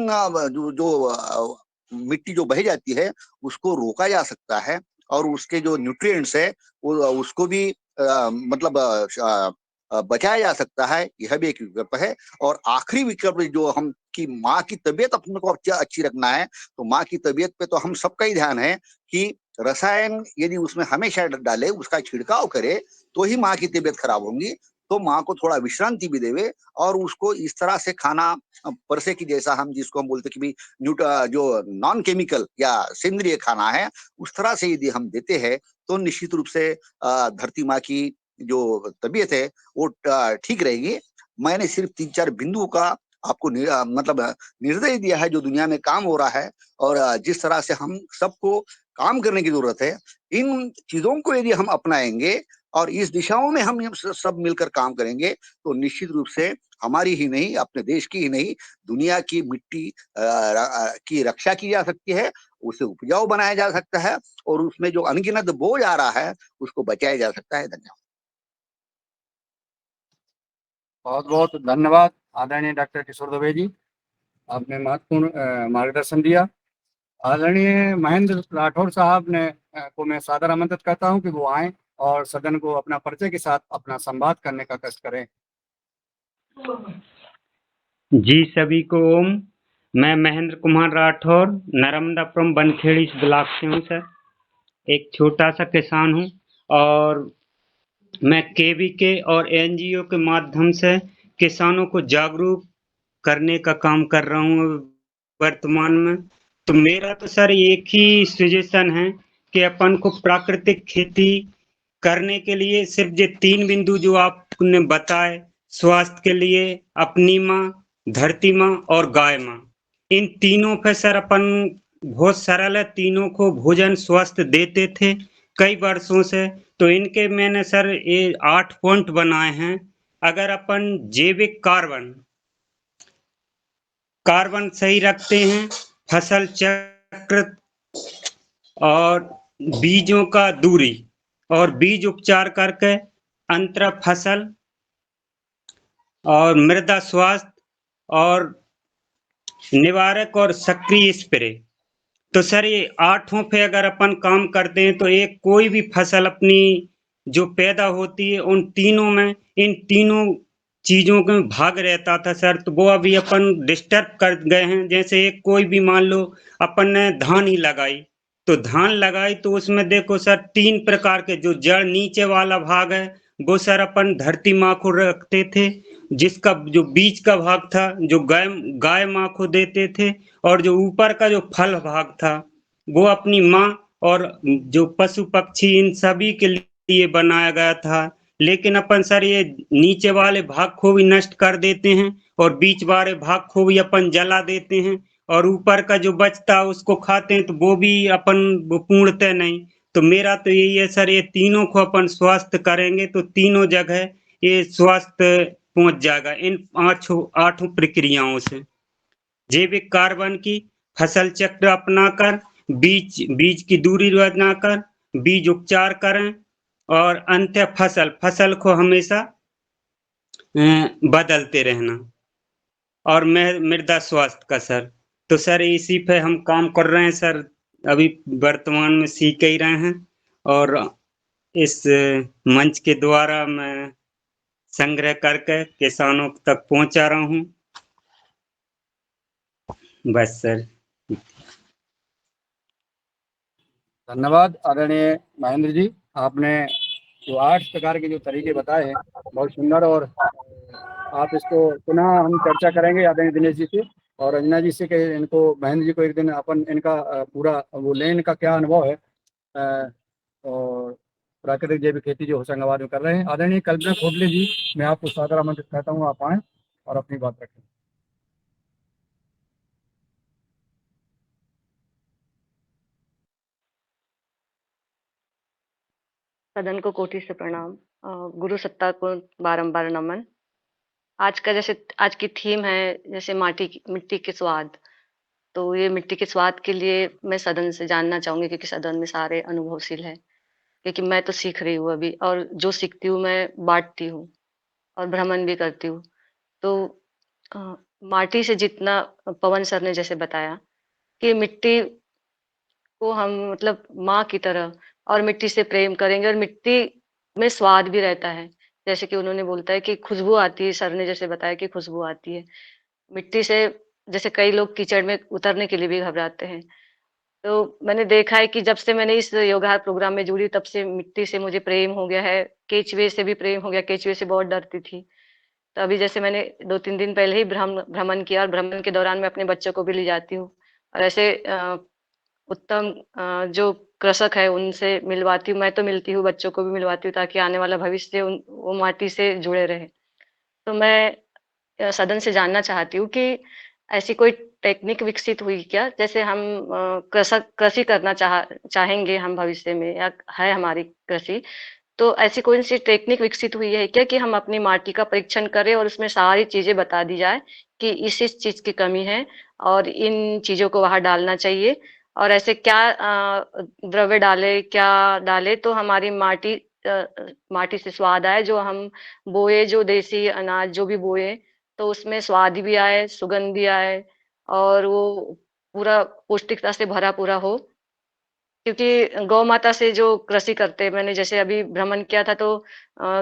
मिट्टी जो बह जाती है उसको रोका जा सकता है, और उसके जो न्यूट्रिएंट्स है उसको भी मतलब बचाया जा सकता है। यह भी एक विकल्प है। और आखिरी विकल्प जो हम कि माँ की तबीयत अपने को अच्छी रखना है, तो माँ की तबीयत पे तो हम सबका ही ध्यान है कि रसायन यदि उसमें हमेशा डाले, उसका छिड़काव करे, तो ही माँ की तबीयत खराब होगी। तो माँ को थोड़ा विश्रांति भी देवे, और उसको इस तरह से खाना परसे की, जैसा हम जिसको हम बोलते कि भी जो नॉन केमिकल या सेंद्रीय खाना है, उस तरह से यदि हम देते हैं तो निश्चित रूप से धरती माँ की जो तबीयत है वो ठीक रहेगी। मैंने सिर्फ 3-4 बिंदुओं का आपको मतलब निर्देश दिया है जो दुनिया में काम हो रहा है, और जिस तरह से हम सबको काम करने की जरूरत है। इन चीजों को यदि हम अपनाएंगे और इस दिशाओं में हम सब मिलकर काम करेंगे, तो निश्चित रूप से हमारी ही नहीं, अपने देश की ही नहीं, दुनिया की मिट्टी की रक्षा की जा सकती है, उसे उपजाऊ बनाया जा सकता है, और उसमें जो अनगिनत बोझ आ रहा है उसको बचाया जा सकता है। धन्यवाद। बहुत बहुत धन्यवाद आदरणीय डॉक्टर किशोर दुबे जी, आपने महत्वपूर्ण मार्गदर्शन दिया। आदरणीय महेंद्र राठौर साहब ने को मैं सादर आमंत्रित करता हूं कि वो आए और सदन को अपना परिचय के साथ अपना संवाद करने का कष्ट करें। जी सभी को ओम। मैं महेंद्र कुमार राठौर नर्मदापुरम बनखेड़ी ब्लॉक से हूँ सर। एक छोटा सा किसान हूँ और मैं केवीके और एनजीओ के माध्यम से किसानों को जागरूक करने का काम कर रहा हूँ वर्तमान में। तो मेरा तो सर एक ही सजेशन है कि अपन को प्राकृतिक खेती करने के लिए सिर्फ ये 3 बिंदु जो आपने बताए, स्वास्थ्य के लिए अपनी माँ, धरती माँ और गाय माँ, इन तीनों पे सर अपन बहुत सरल है, तीनों को भोजन स्वस्थ देते थे कई वर्षों से। तो इनके मैंने सर ये 8 पॉइंट बनाए हैं। अगर अपन जैविक कार्बन सही रखते हैं, फसल चक्र और बीजों का दूरी और बीज उपचार करके अंतर फसल और मृदा स्वास्थ्य और निवारक और सक्रिय स्प्रे, तो सर ये 8 पे अगर अपन काम करते हैं तो एक कोई भी फसल अपनी जो पैदा होती है उन तीनों में, इन तीनों चीजों का भाग रहता था सर। तो वो अभी अपन डिस्टर्ब कर गए हैं। जैसे एक कोई भी मान लो अपन ने धान ही लगाई, तो धान लगाई तो उसमें देखो सर 3 प्रकार के जो जड़ नीचे वाला भाग है वो सर अपन धरती माँ को रखते थे, जिसका जो बीज का भाग था जो गाय गाय माँ को देते थे, और जो ऊपर का जो फल भाग था वो अपनी माँ और जो पशु पक्षी इन सभी के लिए बनाया गया था। लेकिन अपन सर ये नीचे वाले भाग को भी नष्ट कर देते हैं और बीच वाले भाग को भी अपन जला देते हैं, और ऊपर का जो बचता है उसको खाते हैं, तो वो भी अपन वो पूर्णतः नहीं। तो मेरा तो यही है सर, ये तीनों को अपन स्वस्थ करेंगे तो तीनों जगह ये स्वास्थ्य पहुंच जाएगा इन 8 प्रक्रियाओं से। जैविक कार्बन की फसल चक्र अपनाकर, बीज की दूरी बनाकर बीज उपचार करें, और अंत्य फसल को हमेशा बदलते रहना, और मृदा स्वास्थ्य का सर। तो सर इसी पे हम काम कर रहे हैं सर, अभी वर्तमान में सीख ही रहे हैं, और इस मंच के द्वारा मैं संग्रह करके किसानों तक पहुंचा रहा हूं। बस सर। धन्यवाद आदरणीय महेंद्र जी, आपने जो 8 प्रकार के जो तरीके बताए हैं बहुत सुंदर, और आप इसको पुनः हम चर्चा करेंगे आदरणीय दिनेश जी से और रंजना जी से कि इनको महेंद्र जी को एक दिन अपन इनका पूरा वो लें, इनका क्या अनुभव है और प्राकृतिक जैविक खेती जो होशंगाबाद में कर रहे हैं। आदरणीय कल्पना खोडले जी, मैं आपको सादर आमंत्रित करता हूँ, आप आएँ और अपनी बात रखें। सदन को कोटि से प्रणाम। गुरु सत्ता को बारंबार नमन। आज की थीम है जैसे मिट्टी के स्वाद। तो ये मिट्टी के स्वाद के लिए मैं सदन से जानना चाहूंगी, क्योंकि सदन में सारे अनुभवशील है। क्योंकि मैं तो सीख रही हूँ अभी, और जो सीखती हूँ मैं बांटती हूँ और भ्रमण भी करती हूँ। तो अ, माटी से जितना, पवन सर ने जैसे बताया कि मिट्टी को हम मतलब माँ की तरह और मिट्टी से प्रेम करेंगे, और मिट्टी में स्वाद भी रहता है। जैसे कि उन्होंने बोलता है कि खुशबू आती है, सर ने जैसे बताया कि खुशबू आती है मिट्टी से। जैसे कई लोग कीचड़ में उतरने के लिए भी घबराते हैं। तो मैंने देखा है कि जब से मैंने इस योगा प्रोग्राम में जुड़ी, तब से मिट्टी से मुझे प्रेम हो गया है। केचुए से भी प्रेम हो गया, केचुए से बहुत डरती थी। तो अभी जैसे मैंने 2-3 दिन पहले ही भ्रमण किया, और भ्रमण के दौरान मैं अपने बच्चों को भी ले जाती हूँ। और ऐसे उत्तम जो कृषक है उनसे मिलवाती हूँ, मैं तो मिलती हूँ, बच्चों को भी मिलवाती हूँ, ताकि आने वाला भविष्य वो माटी से जुड़े रहे। तो मैं सदन से जानना चाहती हूँ कि ऐसी कोई टेक्निक विकसित हुई क्या? जैसे हम कृषि करना चाहेंगे हम भविष्य में, या है हमारी कृषि, तो ऐसी कौन सी टेक्निक विकसित हुई है क्या कि हम अपनी माटी का परीक्षण करें और उसमें सारी चीजें बता दी जाए कि इस चीज की कमी है और इन चीजों को वहां डालना चाहिए, और ऐसे क्या द्रव्य डाले, क्या डाले तो हमारी माटी से स्वाद आए, जो हम बोए, जो देसी अनाज जो भी बोए, तो उसमें स्वाद भी आए, सुगंध भी आए, और वो पूरा पौष्टिकता से भरा पूरा हो। क्योंकि गौ माता से जो कृषि करते हैं, मैंने जैसे अभी भ्रमण किया था, तो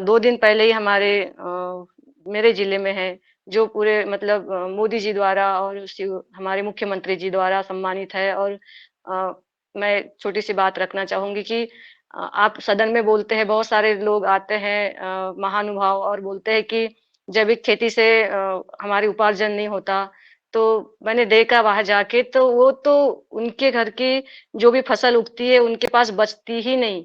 2 दिन पहले ही मेरे जिले में है, जो पूरे मतलब मोदी जी द्वारा और हमारे मुख्यमंत्री जी द्वारा सम्मानित है। और अ, मैं छोटी सी बात रखना चाहूंगी कि आप सदन में बोलते हैं, बहुत सारे लोग आते हैं महानुभाव, और बोलते हैं कि जैविक खेती से हमारी उपार्जन नहीं होता। तो मैंने देखा वहां जाके, तो वो तो उनके घर की जो भी फसल उगती है उनके पास बचती ही नहीं।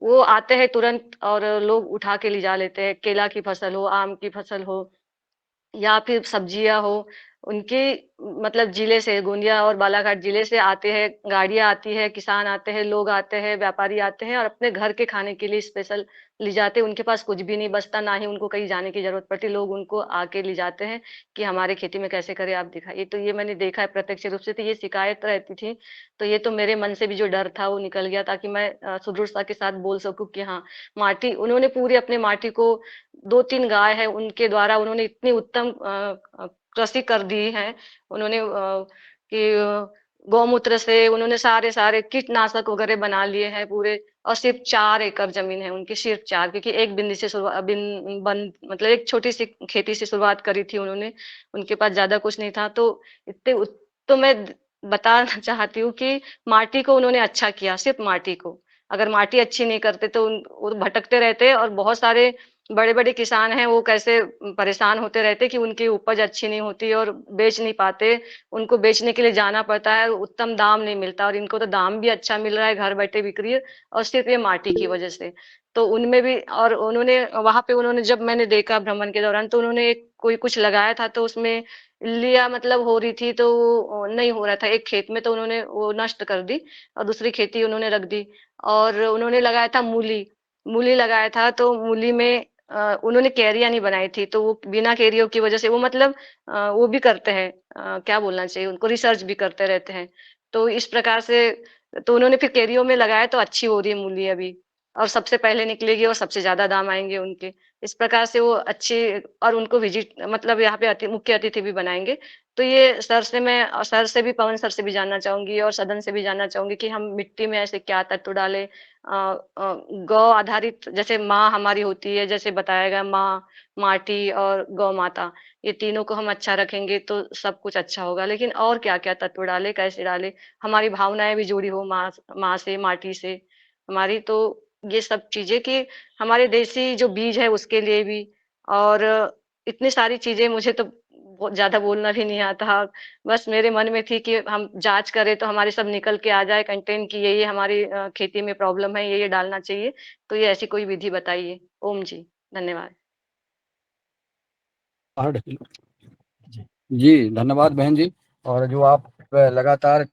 वो आते हैं तुरंत और लोग उठा के ले जा लेते हैं। केला की फसल हो, आम की फसल हो, या फिर सब्जियां हो, उनके मतलब जिले से, गोंदिया और बालाघाट जिले से आते हैं, गाड़ियां आती है, किसान आते हैं, लोग आते हैं, व्यापारी आते हैं, और अपने घर के खाने के लिए स्पेशल ले जाते हैं। उनके पास कुछ भी नहीं बचता, ना ही उनको कहीं जाने की जरूरत पड़ती, लोग उनको आके ले जाते हैं कि हमारे खेती में कैसे करें, आप दिखाइए। तो ये मैंने देखा है प्रत्यक्ष रूप से। तो ये शिकायत रहती थी, तो ये तो मेरे मन से भी जो डर था वो निकल गया, ताकि मैं सुदृढ़ता के साथ बोल सकूं कि हाँ, माटी उन्होंने पूरी अपनी माटी को, 2-3 गाय है उनके द्वारा उन्होंने इतनी उत्तम कृषि कर दी है। उन्होंने कि गौमूत्र से उन्होंने सारे सारे कीटनाशक वगैरह बना लिए हैं पूरे। और सिर्फ 4 एकड़ जमीन है उनकी, सिर्फ 4, क्योंकि एक बिंदी से शुरुआत मतलब एक छोटी सी खेती से शुरुआत करी थी उन्होंने। उनके पास ज्यादा कुछ नहीं था। तो तो मैं बताना चाहती हूँ कि माटी को उन्होंने अच्छा किया, सिर्फ माटी को। अगर माटी अच्छी नहीं करते तो वो भटकते रहते, और बहुत सारे बड़े बड़े किसान हैं, वो कैसे परेशान होते रहते कि उनकी उपज अच्छी नहीं होती और बेच नहीं पाते। उनको बेचने के लिए जाना पड़ता है, उत्तम दाम नहीं मिलता, और इनको तो दाम भी अच्छा मिल रहा है, घर बैठे बिक रही है, और सिर्फ ये माटी की वजह से। तो उनमें भी, और उन्होंने वहां पे, उन्होंने जब मैंने देखा भ्रमण के दौरान, तो उन्होंने कोई कुछ लगाया था, तो उसमें लिया मतलब हो रही थी, तो वो नहीं हो रहा था एक खेत में, तो उन्होंने वो नष्ट कर दी और दूसरी खेती उन्होंने रख दी। और उन्होंने लगाया था मूली, मूली लगाया था, तो मूली में उन्होंने कैरियां नहीं बनाई थी, तो वो बिना कैरियों की वजह से वो मतलब वो भी करते हैं, क्या बोलना चाहिए उनको, रिसर्च भी करते रहते हैं। तो इस प्रकार से, तो उन्होंने फिर कैरियों में लगाया, तो अच्छी हो रही है मूली अभी, और सबसे पहले निकलेगी और सबसे ज्यादा दाम आएंगे उनके। इस प्रकार से वो अच्छी, और उनको विजिट मतलब यहाँ पे मुख्य अतिथि भी बनाएंगे। तो ये सर से मैं, और सर से भी, पवन सर से भी जानना चाहूंगी, और सदन से भी जानना चाहूंगी कि हम मिट्टी में ऐसे क्या तत्व डालें। गौ आधारित, जैसे माँ हमारी होती है, जैसे बताया गया, माँ, माटी और गौ माता, ये तीनों को हम अच्छा रखेंगे तो सब कुछ अच्छा होगा। लेकिन और क्या क्या तत्व डाले, कैसे डाले, हमारी भावनाएं भी जुड़ी हो माँ से, माटी से हमारी। तो ये सब चीजें कि हमारे देसी जो बीज है उसके लिए भी, और इतनी सारी चीजें, मुझे तो बहुत ज्यादा बोलना भी नहीं आता। बस मेरे मन में थी कि हम जांच करें तो हमारे सब निकल के आ जाए कंटेंट, की ये हमारी खेती में प्रॉब्लम है, ये डालना चाहिए। तो ये ऐसी कोई विधि बताइए। ओम जी, धन्यवाद। जी धन्यवाद बहन जी। और जो आप लगातार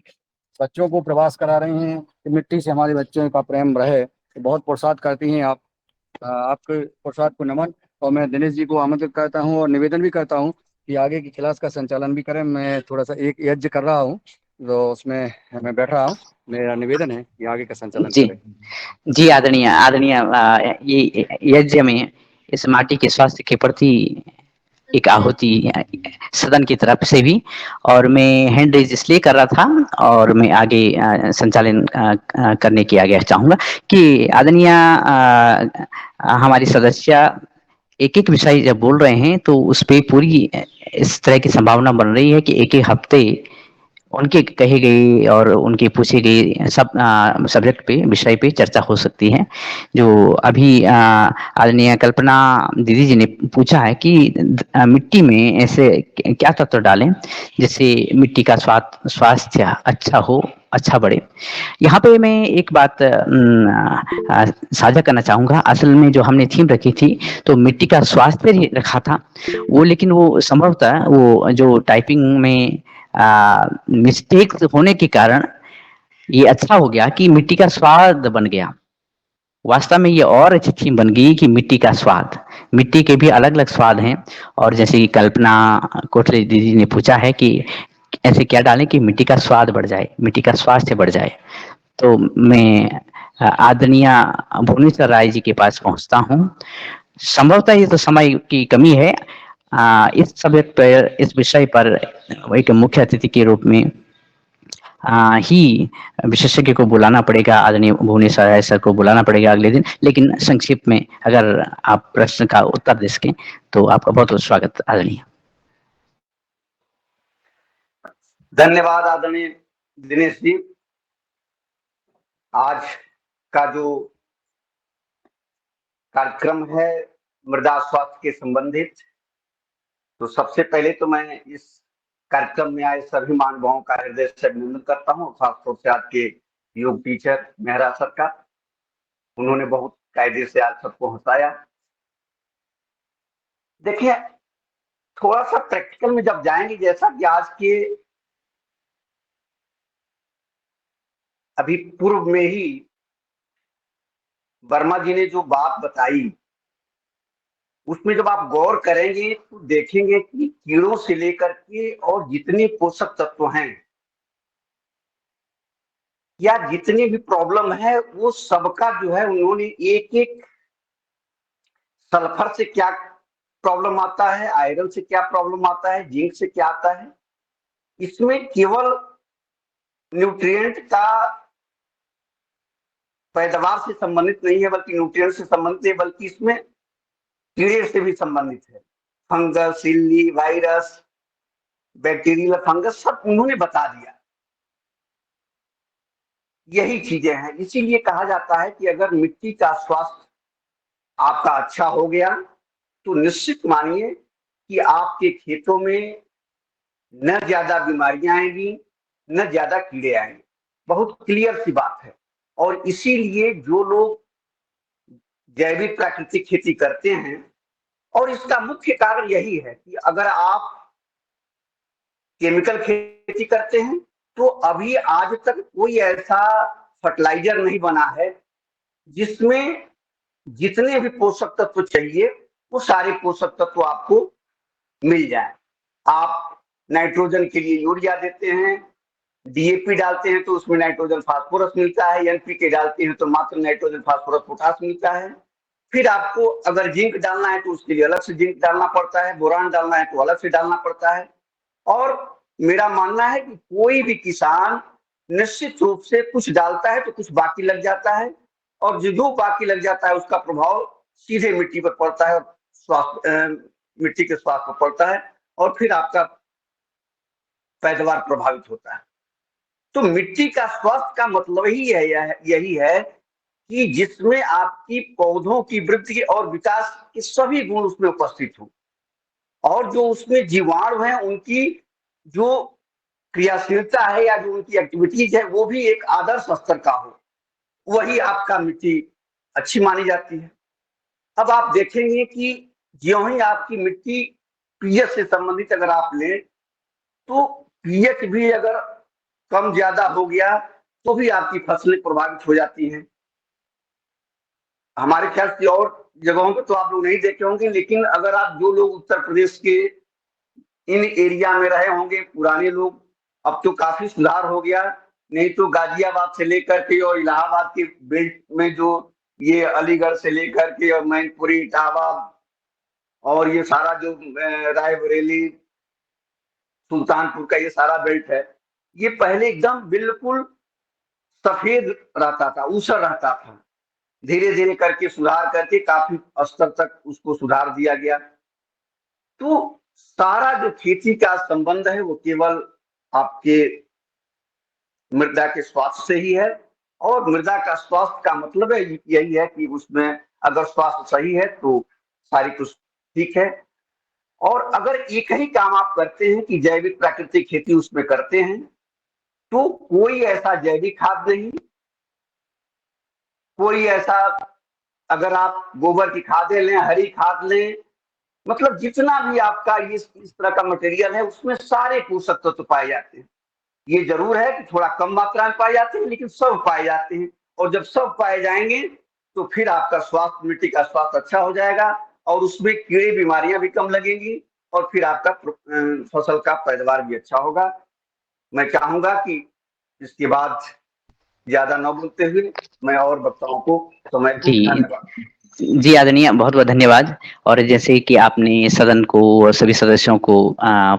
बच्चों को प्रवास करा रही हैं कि मिट्टी से हमारे बच्चों का प्रेम रहे, तो बहुत प्रोत्साहित करती हैं आप। आपके प्रोत्साहन को नमन। और मैं दिनेश जी को आमंत्रित करता हूं और निवेदन भी करता हूं कि आगे की क्लास का संचालन भी करें। मैं थोड़ा सा एक यज्ञ कर रहा हूं, तो उसमें मैं बैठ रहा हूं। मेरा निवेदन है कि आगे का संचालन जी करें। जी आदरणीय आदरणीय ये यज्ञ में इस माटी के स्वास्थ्य के प्रति एक आहुति सदन की तरफ से भी, और मैं हैंड रेज इसलिए कर रहा था और मैं आगे संचालन करने की आगे चाहूँगा कि आदरणीय हमारी सदस्य एक एक विषय जब बोल रहे हैं तो उस पे पूरी इस तरह की संभावना बन रही है कि एक एक हफ्ते उनके कहे गए और उनके पूछे गए सब सब्जेक्ट पे विषय पे चर्चा हो सकती है। जो अभी आदरणीय कल्पना दीदी जी ने पूछा है कि मिट्टी में ऐसे क्या तत्व डालें जिससे मिट्टी का स्वास्थ्य अच्छा हो, अच्छा बढ़े। यहाँ पे मैं एक बात साझा करना चाहूँगा। असल में जो हमने थीम रखी थी तो मिट्टी का स्वास्थ्य रखा था वो, लेकिन वो संभवतः वो जो टाइपिंग में मिस्टेक होने के कारण ये अच्छा हो गया कि मिट्टी का स्वाद बन गया। वास्तव में ये और अच्छी थीम बन गई कि मिट्टी का स्वाद। मिट्टी के भी अलग अलग स्वाद हैं, और जैसे कि कल्पना कोठले दीदी ने पूछा है कि ऐसे क्या डालें कि मिट्टी का स्वाद बढ़ जाए, मिट्टी का स्वास्थ्य बढ़ जाए। तो मैं आदरणीय भुवनेश्वर राय जी के पास पहुंचता हूं। संभवतः ये तो समय की कमी है, इस सब्जेक्ट पर, इस विषय पर एक मुख्य अतिथि के रूप में ही विशेषज्ञ को बुलाना पड़ेगा, आदरणीय भुवनेश्वर राय सर को बुलाना पड़ेगा अगले दिन। लेकिन संक्षिप्त में अगर आप प्रश्न का उत्तर दे सकें तो आपका बहुत बहुत स्वागत आदरणीय। धन्यवाद आदरणीय दिनेश जी। आज का जो कार्यक्रम है मृदा स्वास्थ्य के संबंधित, तो सबसे पहले तो मैं इस कार्यक्रम में आए सभी महानुभावों का हृदय से अभिनंदन करता हूँ, खासतौर से आज के योग टीचर मेहरा सर का। उन्होंने बहुत कायदे से आज सबको हंसाया। देखिए, थोड़ा सा प्रैक्टिकल में जब जाएंगे, जैसा कि आज के अभी पूर्व में ही वर्मा जी ने जो बात बताई, उसमें जब आप गौर करेंगे तो देखेंगे कि कीड़ों से लेकर के और जितने पोषक तत्व हैं या जितने भी प्रॉब्लम है, वो सबका जो है उन्होंने एक एक, सल्फर से क्या प्रॉब्लम आता है, आयरन से क्या प्रॉब्लम आता है, जिंक से क्या आता है, इसमें केवल न्यूट्रिएंट का पैदावार से संबंधित नहीं है, बल्कि न्यूट्रिएंट से संबंधित है, बल्कि इसमें कीड़े से भी संबंधित है। फंगस, इल्ली, वायरस, बैक्टीरियल फंगस, सब उन्होंने बता दिया। यही चीजें हैं। इसीलिए कहा जाता है कि अगर मिट्टी का स्वास्थ्य आपका अच्छा हो गया तो निश्चित मानिए कि आपके खेतों में न ज्यादा बीमारियां आएंगी, न ज्यादा कीड़े आएंगे। बहुत क्लियर सी बात है। और इसीलिए जो लोग जैविक प्राकृतिक खेती करते हैं, और इसका मुख्य कारण यही है कि अगर आप केमिकल खेती करते हैं तो अभी आज तक कोई ऐसा फर्टिलाइजर नहीं बना है जिसमें जितने भी पोषक तत्व चाहिए वो सारे पोषक तत्व आपको मिल जाए। आप नाइट्रोजन के लिए यूरिया देते हैं, डीएपी डालते हैं तो उसमें नाइट्रोजन फास्फोरस मिलता है, एनपीके डालते हैं तो मात्र नाइट्रोजन फास्फोरस पोटास मिलता है। फिर आपको अगर जिंक डालना है तो उसके लिए अलग से जिंक डालना पड़ता है, बोरान डालना है तो अलग से डालना पड़ता है। और मेरा मानना है कि कोई भी किसान निश्चित रूप से कुछ डालता है तो कुछ बाकी लग जाता है, और जो बाकी लग जाता है उसका प्रभाव सीधे मिट्टी पर पड़ता है और स्वास्थ्य, मिट्टी के स्वास्थ्य पर पड़ता है, और फिर आपका पैदावार प्रभावित होता है। तो मिट्टी का स्वास्थ्य का मतलब ही यही है कि जिसमें आपकी पौधों की वृद्धि और विकास के सभी गुण उसमें उपस्थित हो, और जो उसमें जीवाणु हैं उनकी जो क्रियाशीलता है या जो उनकी एक्टिविटीज है वो भी एक आदर्श स्तर का हो, वही आपका मिट्टी अच्छी मानी जाती है। अब आप देखेंगे कि ज्यों ही आपकी मिट्टी पीएच से संबंधित अगर आप लें तो पीएच भी अगर कम ज्यादा हो गया तो भी आपकी फसलें प्रभावित हो जाती हैं। हमारे ख्याल से और जगहों पे तो आप लोग नहीं देखे होंगे, लेकिन अगर आप जो लोग उत्तर प्रदेश के इन एरिया में रहे होंगे पुराने लोग, अब तो काफी सुधार हो गया। नहीं तो गाजियाबाद से लेकर के और इलाहाबाद के बेल्ट में जो ये अलीगढ़ से लेकर के और मैनपुरी, इटावा और ये सारा जो रायबरेली, सुल्तानपुर का ये सारा बेल्ट है, ये पहले एकदम बिल्कुल सफेद रहता था, ऊसर रहता था। धीरे धीरे करके सुधार करके काफी स्तर तक उसको सुधार दिया गया। तो सारा जो खेती का संबंध है वो केवल आपके मृदा के स्वास्थ्य से ही है, और मृदा का स्वास्थ्य का मतलब है यही है कि उसमें अगर स्वास्थ्य सही है तो सारी कुछ ठीक है। और अगर एक ही काम आप करते हैं कि जैविक प्राकृतिक खेती उसमें करते हैं, तो कोई ऐसा जैविक खाद नहीं, कोई ऐसा, अगर आप गोबर की खादें लें, हरी खाद लें, मतलब जितना भी आपका इस तरह का मटेरियल है उसमें सारे पोषक तत्व पाए जाते हैं। ये जरूर है कि थोड़ा कम मात्रा में पाए जाते हैं, लेकिन सब पाए जाते हैं। और जब सब पाए जाएंगे तो फिर आपका स्वास्थ्य, मिट्टी का स्वास्थ्य अच्छा हो जाएगा और उसमें कीड़े बीमारियां भी कम लगेंगी और फिर आपका फसल का पैदावार भी अच्छा होगा। मैं चाहूंगा कि इसके बाद ज्यादा न बोलते हुए मैं और वक्ताओं को समय दूं। जी धन्यवाद। जी आदरणीय, बहुत बहुत धन्यवाद। और जैसे कि आपने सदन को और सभी सदस्यों को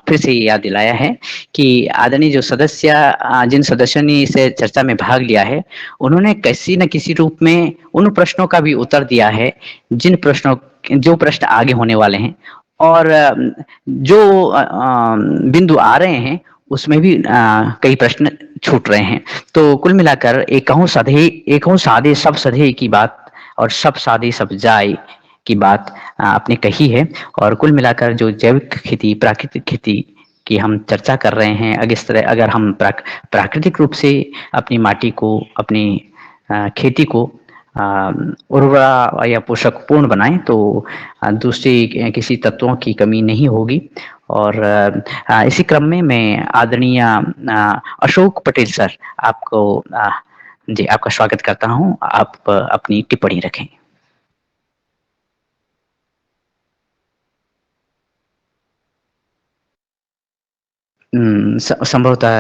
फिर से याद दिलाया है कि आदरणीय जो सदस्य, जिन सदस्यों ने इस चर्चा में भाग लिया है, उन्होंने किसी न किसी रूप में उन प्रश्नों का भी उत्तर दिया है जो प्रश्न आगे होने वाले हैं, और जो बिंदु आ रहे हैं उसमें भी कई प्रश्न छूट रहे हैं। तो कुल मिलाकर एकहु साधे सब सधे की बात और सब सादे सब जाए की बात आपने कही है। और कुल मिलाकर जो जैविक खेती, प्राकृतिक खेती की हम चर्चा कर रहे हैं, अगर हम प्राकृतिक रूप से अपनी माटी को, अपनी खेती को उर्वरा या पोषकपूर्ण बनाएं तो दूसरे किसी तत्वों की कमी नहीं होगी। और इसी क्रम में मैं आदरणीय अशोक पटेल सर, आपको जी आपका स्वागत करता हूं। आप अपनी टिप्पणी रखें। संभवतः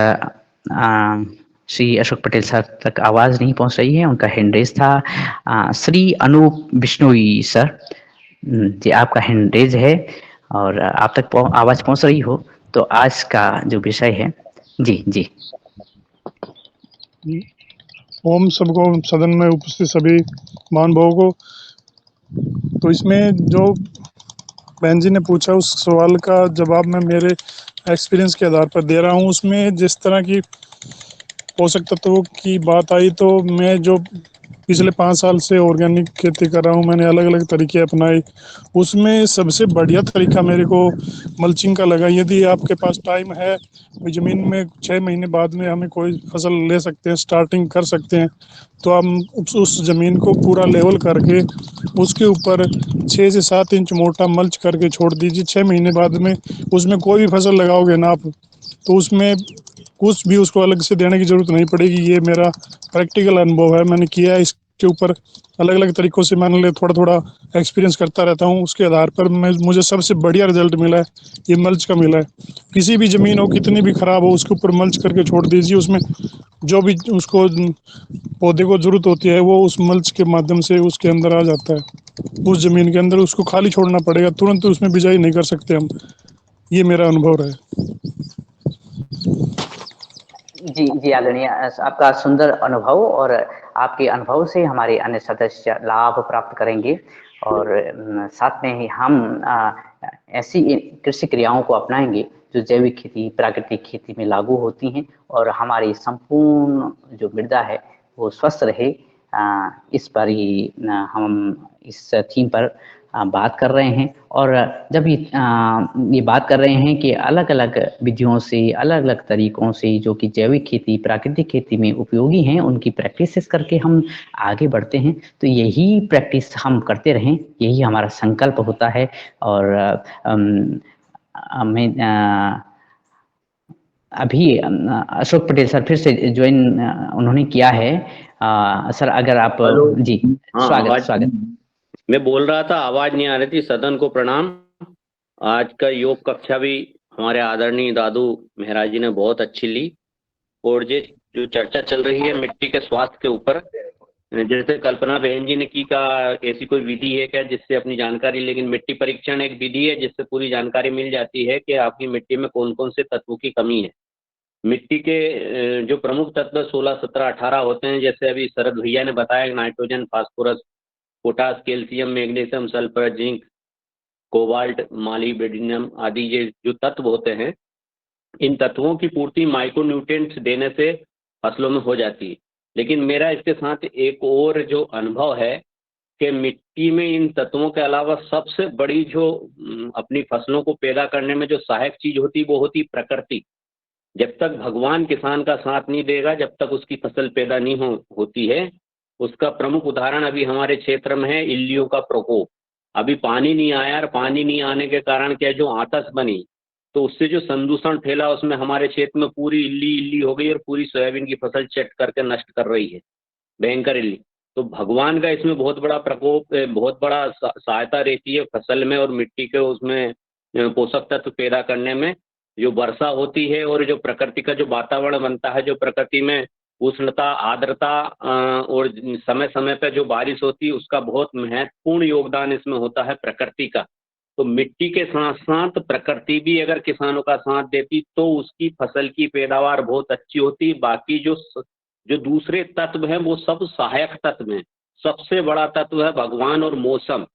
श्री अशोक पटेल सर तक आवाज नहीं पहुंच रही है, उनका हैंड रेज था। श्री अनूप बिश्नोई सर, जी आपका हैंड रेज है और आप तक आवाज पहुंच रही हो तो आज का जो विषय है। जी जी ओम सबको, सदन में उपस्थित सभी महानुभावों को। तो इसमें जो बहन जी ने पूछा उस सवाल का जवाब मैं मेरे एक्सपीरियंस के आधार पर दे रहा हूँ। उसमें जिस तरह की पोषक तत्वों की बात आई, तो मैं जो पिछले 5 साल से ऑर्गेनिक खेती कर रहा हूँ, मैंने अलग अलग तरीके अपनाए। उसमें सबसे बढ़िया तरीका मेरे को मल्चिंग का लगा। यदि आपके पास टाइम है, ज़मीन में 6 महीने बाद में हमें कोई फसल ले सकते हैं, स्टार्टिंग कर सकते हैं, तो हम उस ज़मीन को पूरा लेवल करके उसके ऊपर 6 से 7 इंच मोटा मल्च करके छोड़ दीजिए। 6 महीने बाद में उसमें कोई भी फसल लगाओगे ना आप, तो उसमें कुछ भी उसको अलग से देने की जरूरत नहीं पड़ेगी। ये मेरा प्रैक्टिकल अनुभव है, मैंने किया है। इसके ऊपर अलग अलग तरीकों से मैंने थोड़ा थोड़ा एक्सपीरियंस करता रहता हूँ। उसके आधार पर मुझे सबसे बढ़िया रिजल्ट मिला है, ये मल्च का मिला है। किसी भी ज़मीन हो, कितनी भी खराब हो, उसके ऊपर मल्च करके छोड़ दीजिए। उसमें जो भी उसको पौधे को जरूरत होती है वो उस मल्च के माध्यम से उसके अंदर आ जाता है। उस ज़मीन के अंदर उसको खाली छोड़ना पड़ेगा, तुरंत उसमें बिजाई नहीं कर सकते हम। ये मेरा अनुभव रहा। जी जी आदरणीय, आपका सुंदर अनुभव, और आपके अनुभव से हमारे अन्य सदस्य लाभ प्राप्त करेंगे। और साथ में ही हम ऐसी कृषि क्रियाओं को अपनाएंगे जो जैविक खेती, प्राकृतिक खेती में लागू होती हैं, और हमारी संपूर्ण जो मृदा है वो स्वस्थ रहे। इस पर ही हम इस थीम पर बात कर रहे हैं। और जब ये बात कर रहे हैं कि अलग अलग विधियों से, अलग अलग तरीकों से जो कि जैविक खेती, प्राकृतिक खेती में उपयोगी हैं, उनकी प्रैक्टिसेस करके हम आगे बढ़ते हैं, तो यही प्रैक्टिस हम करते रहें, यही हमारा संकल्प होता है। और मैं अभी अशोक पटेल सर फिर से ज्वाइन उन्होंने किया है। सर अगर आप हेलो। जी हाँ, स्वागत आवाज स्वागत। मैं बोल रहा था, आवाज नहीं आ रही थी। सदन को प्रणाम। आज का योग कक्षा भी हमारे आदरणीय दादू महाराज जी ने बहुत अच्छी ली। और ये जो चर्चा चल रही है मिट्टी के स्वास्थ्य के ऊपर, जैसे कल्पना बहन जी ने की का ऐसी कोई विधि है क्या जिससे अपनी जानकारी, लेकिन मिट्टी परीक्षण एक विधि है जिससे पूरी जानकारी मिल जाती है कि आपकी मिट्टी में कौन कौन से तत्वों की कमी है। मिट्टी के जो प्रमुख तत्व 16, 17, 18 होते हैं, जैसे अभी शरद भैया ने बताया, nitrogen, phosphorus, potash, calcium, magnesium, sulphur, zinc, cobalt, molybdenum आदि ये जो तत्व होते हैं, इन तत्वों की पूर्ति माइक्रोन्यूट्रिएंट्स देने से फसलों में हो जाती है। लेकिन मेरा इसके साथ एक और जो अनुभव है कि मिट्टी में इन तत्वों के अलावा सबसे बड़ी जो अपनी फसलों को पैदा करने में जो सहायक चीज होती वो होती प्रकृति। जब तक भगवान किसान का साथ नहीं देगा, जब तक उसकी फसल पैदा नहीं होती है। उसका प्रमुख उदाहरण अभी हमारे क्षेत्र में है इल्लियों का प्रकोप। अभी पानी नहीं आया और पानी नहीं आने के कारण क्या, जो आतस बनी, तो उससे जो संदूषण फैला उसमें हमारे क्षेत्र में पूरी इल्ली इल्ली हो गई और पूरी सोयाबीन की फसल चट करके नष्ट कर रही है, भयंकर इल्ली। तो भगवान का इसमें बहुत बड़ा प्रकोप, बहुत बड़ा सहायता रहती है फसल में और मिट्टी के उसमें पोषक तत्व पैदा करने में। जो वर्षा होती है और जो प्रकृति का जो वातावरण बनता है, जो प्रकृति में उष्णता, आर्द्रता और समय समय पर जो बारिश होती है, उसका बहुत महत्वपूर्ण योगदान इसमें होता है प्रकृति का। तो मिट्टी के साथ साथ प्रकृति भी अगर किसानों का साथ देती तो उसकी फसल की पैदावार बहुत अच्छी होती। बाकी जो दूसरे तत्व हैं वो सब सहायक तत्व हैं। सबसे बड़ा तत्व है भगवान और मौसम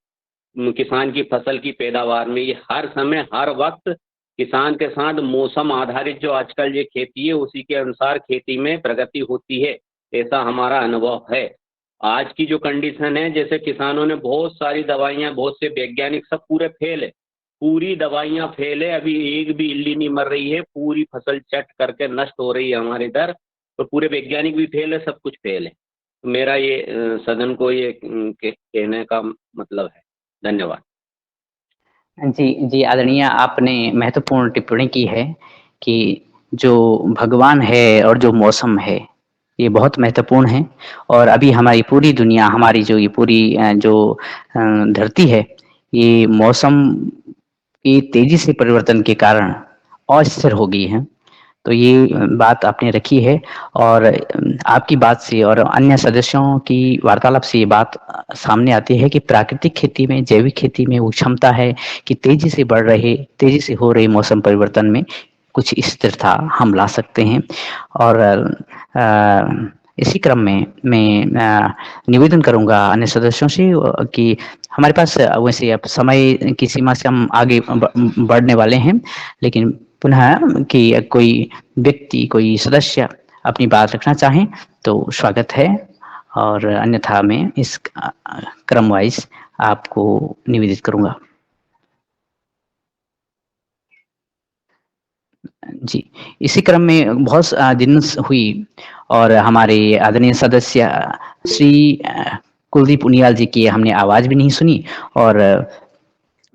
किसान की फसल की पैदावार में। ये हर समय हर वक्त किसान के साथ मौसम आधारित जो आजकल ये खेती है उसी के अनुसार खेती में प्रगति होती है, ऐसा हमारा अनुभव है। आज की जो कंडीशन है, जैसे किसानों ने बहुत सारी दवाइयां, बहुत से वैज्ञानिक सब पूरे फेल है, पूरी दवाइयां फेल है, अभी एक भी इल्ली नहीं मर रही है, पूरी फसल चट करके नष्ट हो रही है हमारे इधर। तो पूरे वैज्ञानिक भी फेल है, सब कुछ फेल है। तो मेरा ये सदन को ये कहने का मतलब है। धन्यवाद। जी जी आदरणीय, आपने महत्वपूर्ण टिप्पणी की है कि जो भगवान है और जो मौसम है ये बहुत महत्वपूर्ण है। और अभी हमारी पूरी दुनिया, हमारी जो ये पूरी धरती है, ये मौसम की तेजी से परिवर्तन के कारण अस्थिर हो गई है। तो ये बात आपने रखी है और आपकी बात से और अन्य सदस्यों की वार्तालाप से ये बात सामने आती है कि प्राकृतिक खेती में, जैविक खेती में वो क्षमता है कि तेजी से हो रहे मौसम परिवर्तन में कुछ स्थिरता हम ला सकते हैं। और इसी क्रम में मैं निवेदन करूंगा अन्य सदस्यों से कि हमारे पास वैसे अब समय की सीमा से हम आगे बढ़ने वाले हैं, लेकिन पुनः कि कोई व्यक्ति, कोई सदस्य अपनी बात रखना चाहें तो स्वागत है, और अन्यथा मैं इस क्रम वाइज आपको निवेदित करूंगा। जी, इसी क्रम में बहुत दिन हुई और हमारे आदरणीय सदस्य श्री कुलदीप उनियाल जी की हमने आवाज भी नहीं सुनी। और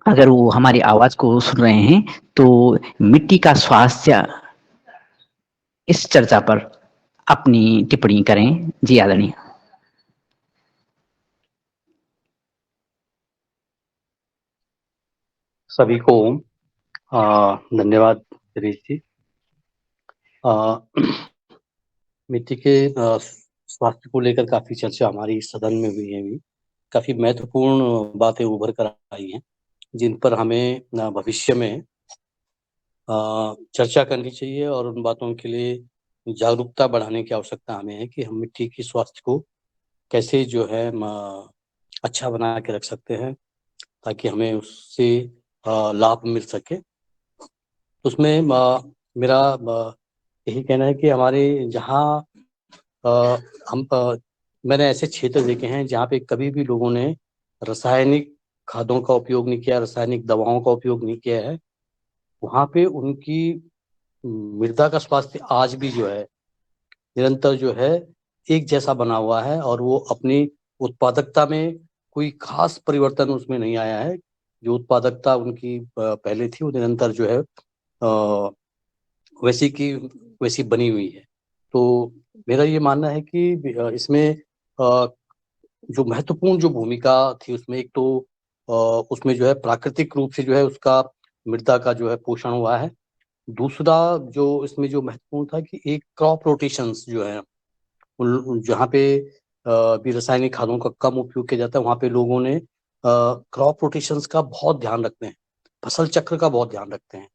अगर वो हमारी आवाज को सुन रहे हैं तो मिट्टी का स्वास्थ्य इस चर्चा पर अपनी टिप्पणी करें। जी आदरणीय। सभी को धन्यवाद दिनेश जी। मिट्टी के स्वास्थ्य को लेकर काफी चर्चा हमारी सदन में हुई है। भी काफी महत्वपूर्ण बातें उभर कर आई हैं जिन पर हमें भविष्य में चर्चा करनी चाहिए और उन बातों के लिए जागरूकता बढ़ाने की आवश्यकता हमें है कि हम मिट्टी की स्वास्थ्य को कैसे जो है अच्छा बना के रख सकते हैं ताकि हमें उससे लाभ मिल सके। उसमें मेरा यही कहना है कि हमारे जहाँ मैंने ऐसे क्षेत्र देखे हैं जहाँ पे कभी भी लोगों ने रासायनिक खादों का उपयोग नहीं किया, रासायनिक दवाओं का उपयोग नहीं किया है। वहाँ पे उनकी मृदा का स्वास्थ्य आज भी जो है निरंतर जो है एक जैसा बना हुआ है और वो अपनी उत्पादकता में कोई खास परिवर्तन उसमें नहीं आया है। जो उत्पादकता उनकी पहले थी वो निरंतर जो है वैसी की वैसी बनी हुई है। तो मेरा ये मानना है कि इसमें जो महत्वपूर्ण जो भूमिका थी उसमें एक तो उसमें जो है प्राकृतिक रूप से जो है उसका मृदा का जो है पोषण हुआ है। दूसरा जो इसमें जो महत्वपूर्ण था कि एक क्रॉप रोटेशंस जो है जहाँ पे भी रासायनिक खादों का कम उपयोग किया जाता है वहाँ पे लोगों ने क्रॉप रोटेशंस का बहुत ध्यान रखते हैं, फसल चक्र का बहुत ध्यान रखते हैं।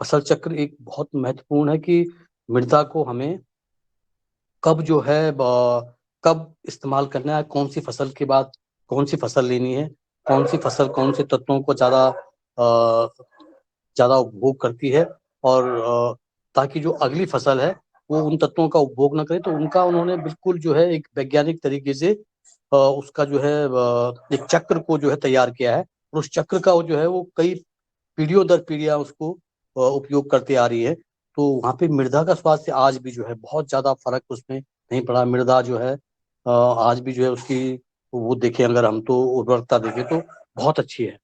फसल चक्र एक बहुत महत्वपूर्ण है कि मृदा को हमें कब जो है कब इस्तेमाल करना है, कौन सी फसल के बाद कौन सी फसल लेनी है, कौन सी फसल कौन से तत्वों को ज्यादा उपभोग करती है और ताकि जो अगली फसल है वो उन तत्वों का उपभोग न करे। तो उनका उन्होंने बिल्कुल जो है एक वैज्ञानिक तरीके से उसका जो है एक चक्र को जो है तैयार किया है और उस चक्र का वो जो है वो कई पीढ़ियों दर पीढ़ियां उसको उपयोग करते आ रही है। तो वहाँ पे मृदा का स्वास्थ्य आज भी जो है बहुत ज्यादा फर्क उसमें नहीं पड़ा। मृदा जो है आज भी जो है उसकी वो देखें अगर हम तो उर्वरकता देखें तो बहुत अच्छी है।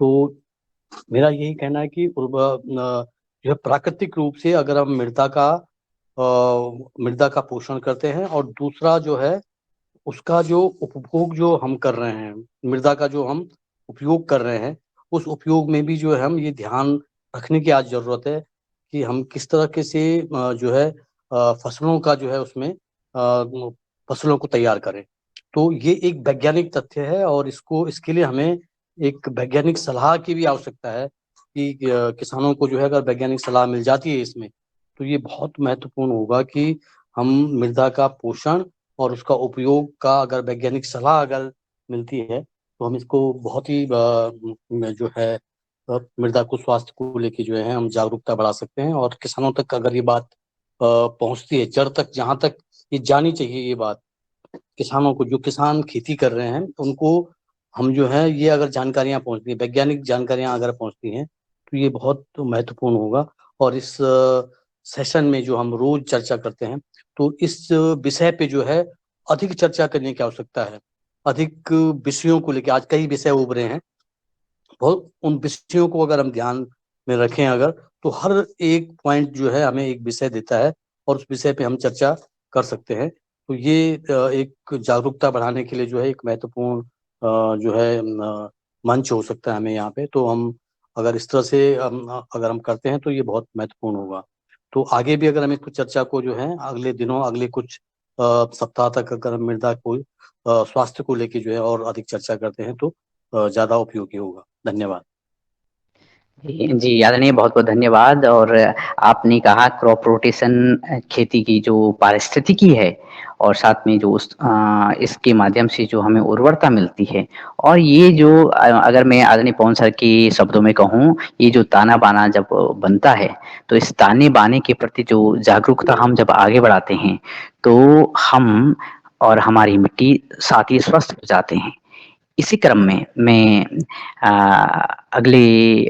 तो मेरा यही कहना है कि जो है प्राकृतिक रूप से अगर हम मृदा का पोषण करते हैं और दूसरा जो है उसका जो उपभोग जो हम कर रहे हैं, मृदा का जो हम उपयोग कर रहे हैं, उस उपयोग में भी जो है हम ये ध्यान रखने की आज जरूरत है कि हम किस तरह के से जो है फसलों का जो है उसमें फसलों को तैयार करें। तो ये एक वैज्ञानिक तथ्य है और इसके लिए हमें एक वैज्ञानिक सलाह की भी आवश्यकता है कि किसानों को जो है अगर वैज्ञानिक सलाह मिल जाती है इसमें तो ये बहुत महत्वपूर्ण होगा कि हम मृदा का पोषण और उसका उपयोग का अगर वैज्ञानिक सलाह अगर मिलती है तो हम इसको बहुत ही जो है मृदा को स्वास्थ्य को लेके जो है हम जागरूकता बढ़ा सकते हैं। और किसानों तक अगर ये बात पहुंचती है, जड़ तक जहां तक ये जानी चाहिए ये बात, किसानों को जो किसान खेती कर रहे हैं उनको हम जो है ये अगर जानकारियां पहुंचती है, वैज्ञानिक जानकारियां अगर पहुंचती हैं तो ये बहुत महत्वपूर्ण होगा। और इस सेशन में जो हम रोज चर्चा करते हैं तो इस विषय पे जो है अधिक चर्चा करने की आवश्यकता है। अधिक विषयों को लेकर आज कई विषय उभरे हैं, बहुत उन विषयों को अगर हम ध्यान में रखें अगर तो हर एक पॉइंट जो है हमें एक विषय देता है और उस विषय पे हम चर्चा कर सकते हैं। तो ये एक जागरूकता बढ़ाने के लिए जो है एक महत्वपूर्ण जो है मंच हो सकता है हमें यहाँ पे। तो हम अगर इस तरह से अगर हम करते हैं तो ये बहुत महत्वपूर्ण होगा। तो आगे भी अगर हम इसको चर्चा को जो है अगले दिनों अगले कुछ सप्ताह तक अगर हम मृदा को स्वास्थ्य को लेके जो है और अधिक चर्चा करते हैं तो ज्यादा उपयोगी होगा। धन्यवाद। जी आदरणीय, बहुत बहुत धन्यवाद। और आपने कहा क्रॉप रोटेशन खेती की जो पारिस्थितिकी है और साथ में जो इसके माध्यम से जो हमें उर्वरता मिलती है और ये जो अगर मैं आदरणीय पवन सर के शब्दों में कहूँ, ये जो ताना बाना जब बनता है तो इस ताने बाने के प्रति जो जागरूकता हम जब आगे बढ़ाते हैं तो हम और हमारी मिट्टी साथ ही स्वस्थ हो जाते हैं। इसी क्रम में मैं अगले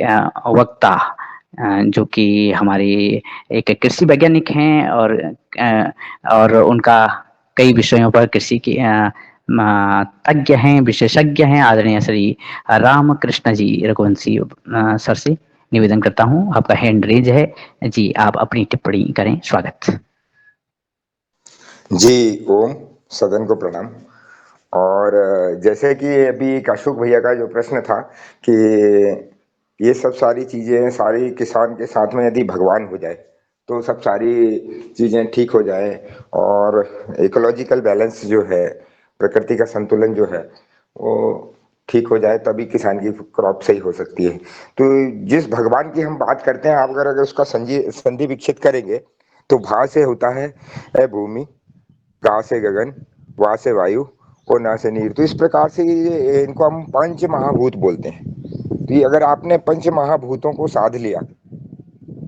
वक्ता जो कि हमारे एक कृषि वैज्ञानिक हैं और उनका कई विषयों पर कृषि के तज्ञ हैं, विशेषज्ञ हैं, आदरणीय श्री रामकृष्ण जी रघुवंशी सर से निवेदन करता हूं, आपका हैंड रेज है जी, आप अपनी टिप्पणी करें। स्वागत जी। ओम, सदन को प्रणाम। और जैसे कि अभी एक अशोक भैया का जो प्रश्न था कि ये सब सारी चीजें सारी किसान के साथ में यदि भगवान हो जाए तो सब सारी चीजें ठीक हो जाए और इकोलॉजिकल बैलेंस जो है, प्रकृति का संतुलन जो है वो ठीक हो जाए तभी किसान की क्रॉप सही हो सकती है। तो जिस भगवान की हम बात करते हैं, आप अगर उसका संधि विकसित करेंगे तो भा से होता है भूमि, गा से गगन, वा से वायु और ना से नीर। तो इस प्रकार से इनको हम पंच महाभूत बोलते हैं। तो ये अगर आपने पंच महाभूतों को साध लिया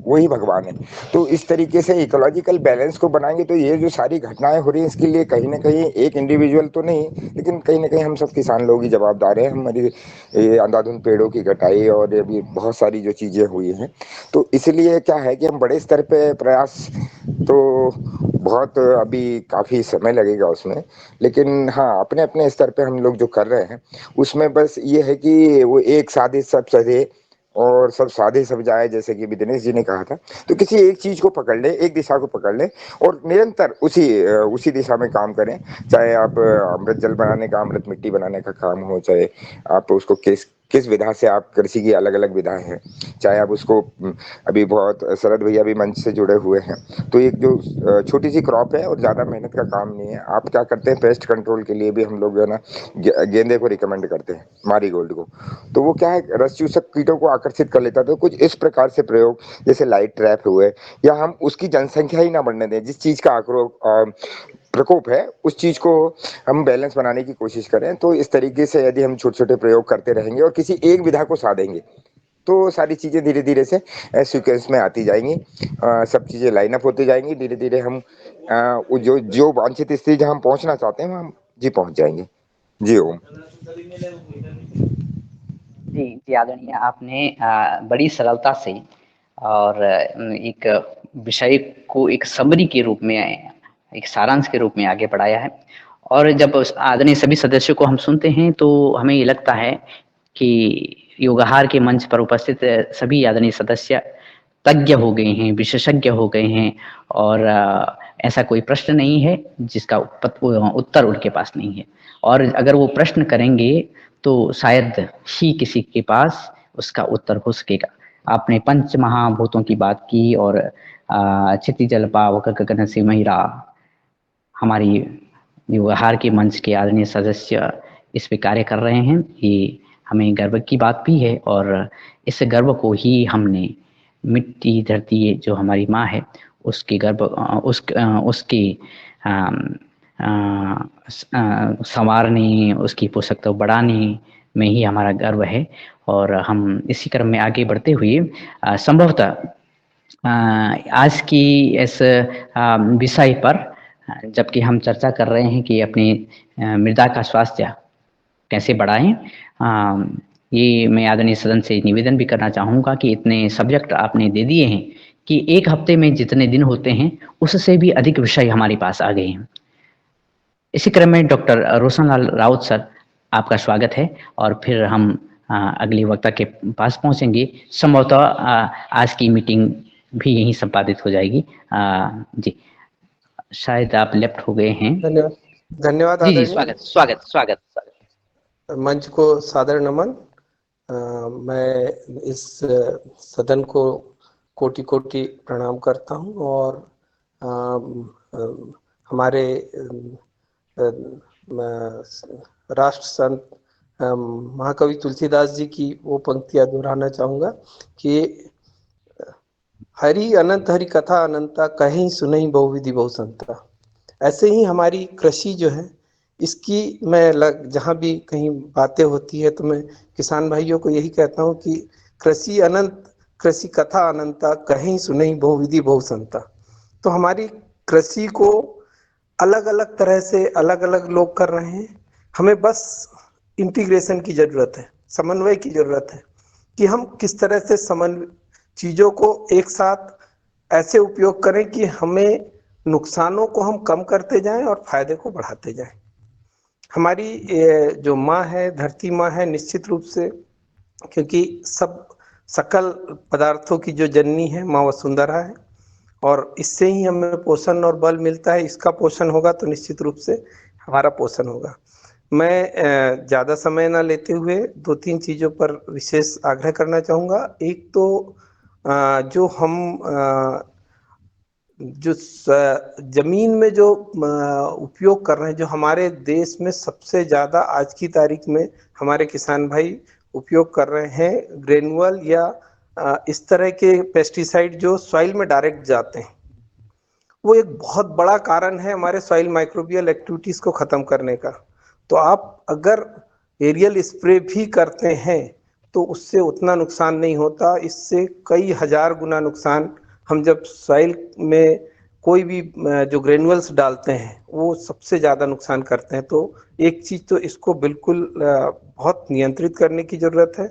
वही भगवान है। तो इस तरीके से इकोलॉजिकल बैलेंस को बनाएंगे तो ये जो सारी घटनाएं हो रही हैं इसके लिए कहीं ना कहीं एक इंडिविजुअल तो नहीं, लेकिन कहीं ना कहीं हम सब किसान लोग ही जवाबदार हैं। हमारी अंधाधुंध पेड़ों की कटाई और अभी बहुत सारी जो चीजें हुई हैं, तो इसलिए क्या है कि हम बड़े स्तर पे प्रयास तो बहुत अभी काफी समय लगेगा उसमें, लेकिन हाँ अपने अपने स्तर पे हम लोग जो कर रहे हैं उसमें बस ये है कि वो एक साधे सब सधे और सब साधे सब जाए, जैसे कि दिनेश जी ने कहा था। तो किसी एक चीज को पकड़ ले, एक दिशा को पकड़ ले और निरंतर उसी दिशा में काम करें। चाहे आप अमृत जल बनाने का, अमृत मिट्टी बनाने का काम हो, चाहे आप उसको किस विधा से, आप कृषि की अलग अलग विधाएं हैं, चाहे आप उसको अभी बहुत शरद भैया भी मंच से जुड़े हुए हैं। तो एक जो छोटी सी क्रॉप है और ज्यादा मेहनत का काम नहीं है। आप क्या करते हैं, पेस्ट कंट्रोल के लिए भी हम लोग जो है ना गेंदे को रिकमेंड करते हैं, मारीगोल्ड को। तो वो क्या है, रस चूसक कीटों को आकर्षित कर लेता है। तो कुछ इस प्रकार से प्रयोग, जैसे लाइट ट्रैप हुए, या हम उसकी जनसंख्या ही ना बढ़ने दें, जिस चीज का प्रकोप है उस चीज को हम बैलेंस बनाने की कोशिश करें। तो इस तरीके से यदि हम छोटे छोटे प्रयोग करते रहेंगे और किसी एक विधा को साधेंगे, तो सारी चीजें धीरे धीरे से सीक्वेंस में आती जाएंगी, सब चीजें लाइन अप होती जाएंगी। धीरे धीरे हम जो वांछित स्थिति जहां हम पहुंचना चाहते हैं वहां जी पहुंच जाएंगे। जी ओम। जी आदरणीय, आपने बड़ी सरलता से और एक विषय को एक समरी के रूप में, एक सारांश के रूप में आगे बढ़ाया है। और जब आदरणीय सभी सदस्यों को हम सुनते हैं तो हमें ये लगता है कि योगाहार के मंच पर उपस्थित सभी आदरणीय सदस्य तज्ञ हो गए हैं, विशेषज्ञ हो गए हैं, और ऐसा कोई प्रश्न नहीं है जिसका उत्तर उनके पास नहीं है। और अगर वो प्रश्न करेंगे तो शायद ही किसी के पास उसका उत्तर हो सकेगा। आपने पंच महाभूतों की बात की और क्षिति जल पावक गगन से महिरा, हमारी व्यवहार के मंच के आदरणीय सदस्य इस पे कार्य कर रहे हैं। ये हमें गर्व की बात भी है, और इस गर्व को ही हमने मिट्टी धरती जो हमारी माँ है उसके गर्भ उसकी संवारने, उसकी पोषकता बढ़ाने में ही हमारा गर्व है। और हम इसी क्रम में आगे बढ़ते हुए संभवतः आज की इस विषय पर, जबकि हम चर्चा कर रहे हैं कि अपनी मृदा का स्वास्थ्य कैसे बढ़ाएं, ये मैं आदरणीय सदन से निवेदन भी करना चाहूँगा कि इतने सब्जेक्ट आपने दे दिए हैं कि एक हफ्ते में जितने दिन होते हैं उससे भी अधिक विषय हमारे पास आ गए हैं। इसी क्रम में डॉक्टर रोशनलाल राउत सर, आपका स्वागत है, और फिर हम अगले वक्ता के पास पहुंचेंगे। संभवतः आज की मीटिंग भी यहीं संपादित हो जाएगी। जी, शायद आप लेफ्ट हो गए हैं। धन्यवाद जी जी, स्वागत स्वागत स्वागत स्वागत। मंच को सादर नमन। मैं इस सदन को कोटि कोटि प्रणाम करता हूं, और हमारे राष्ट्र संत महाकवि तुलसीदास जी की वो पंक्तियां दोहराना चाहूंगा कि हरि अनंत हरि कथा अनंता, कहीं सुनई बहुविधि बहुसंता। ऐसे ही हमारी कृषि जो है, इसकी मैं जहाँ भी कहीं बातें होती है तो मैं किसान भाइयों को यही कहता हूँ कि कृषि अनंत, कृषि कथा अनंता, कहीं सुनई बहुविधि बहुसंता। तो हमारी कृषि को अलग अलग तरह से अलग अलग लोग कर रहे हैं। हमें बस इंटीग्रेशन की जरूरत है, समन्वय की जरूरत है कि हम किस तरह से चीजों को एक साथ ऐसे उपयोग करें कि हमें नुकसानों को हम कम करते जाएं और फायदे को बढ़ाते जाएं। हमारी जो माँ है, धरती माँ है, निश्चित रूप से, क्योंकि सकल पदार्थों की जो जननी है माँ वसुंधरा है, और इससे ही हमें पोषण और बल मिलता है। इसका पोषण होगा तो निश्चित रूप से हमारा पोषण होगा। मैं ज़्यादा समय ना लेते हुए 2-3 चीज़ों पर विशेष आग्रह करना चाहूँगा। एक तो जो हम जो जमीन में जो उपयोग कर रहे हैं, जो हमारे देश में सबसे ज़्यादा आज की तारीख में हमारे किसान भाई उपयोग कर रहे हैं, ग्रेनुअल या इस तरह के पेस्टिसाइड जो सॉइल में डायरेक्ट जाते हैं, वो एक बहुत बड़ा कारण है हमारे सॉइल माइक्रोबियल एक्टिविटीज को खत्म करने का। तो आप अगर एरियल स्प्रे भी करते हैं तो उससे उतना नुकसान नहीं होता, इससे कई हजार गुना नुकसान। हम जब सॉइल में कोई भी जो ग्रेनुअल्स डालते हैं वो सबसे ज़्यादा नुकसान करते हैं। तो एक चीज़ तो इसको बिल्कुल बहुत नियंत्रित करने की ज़रूरत है।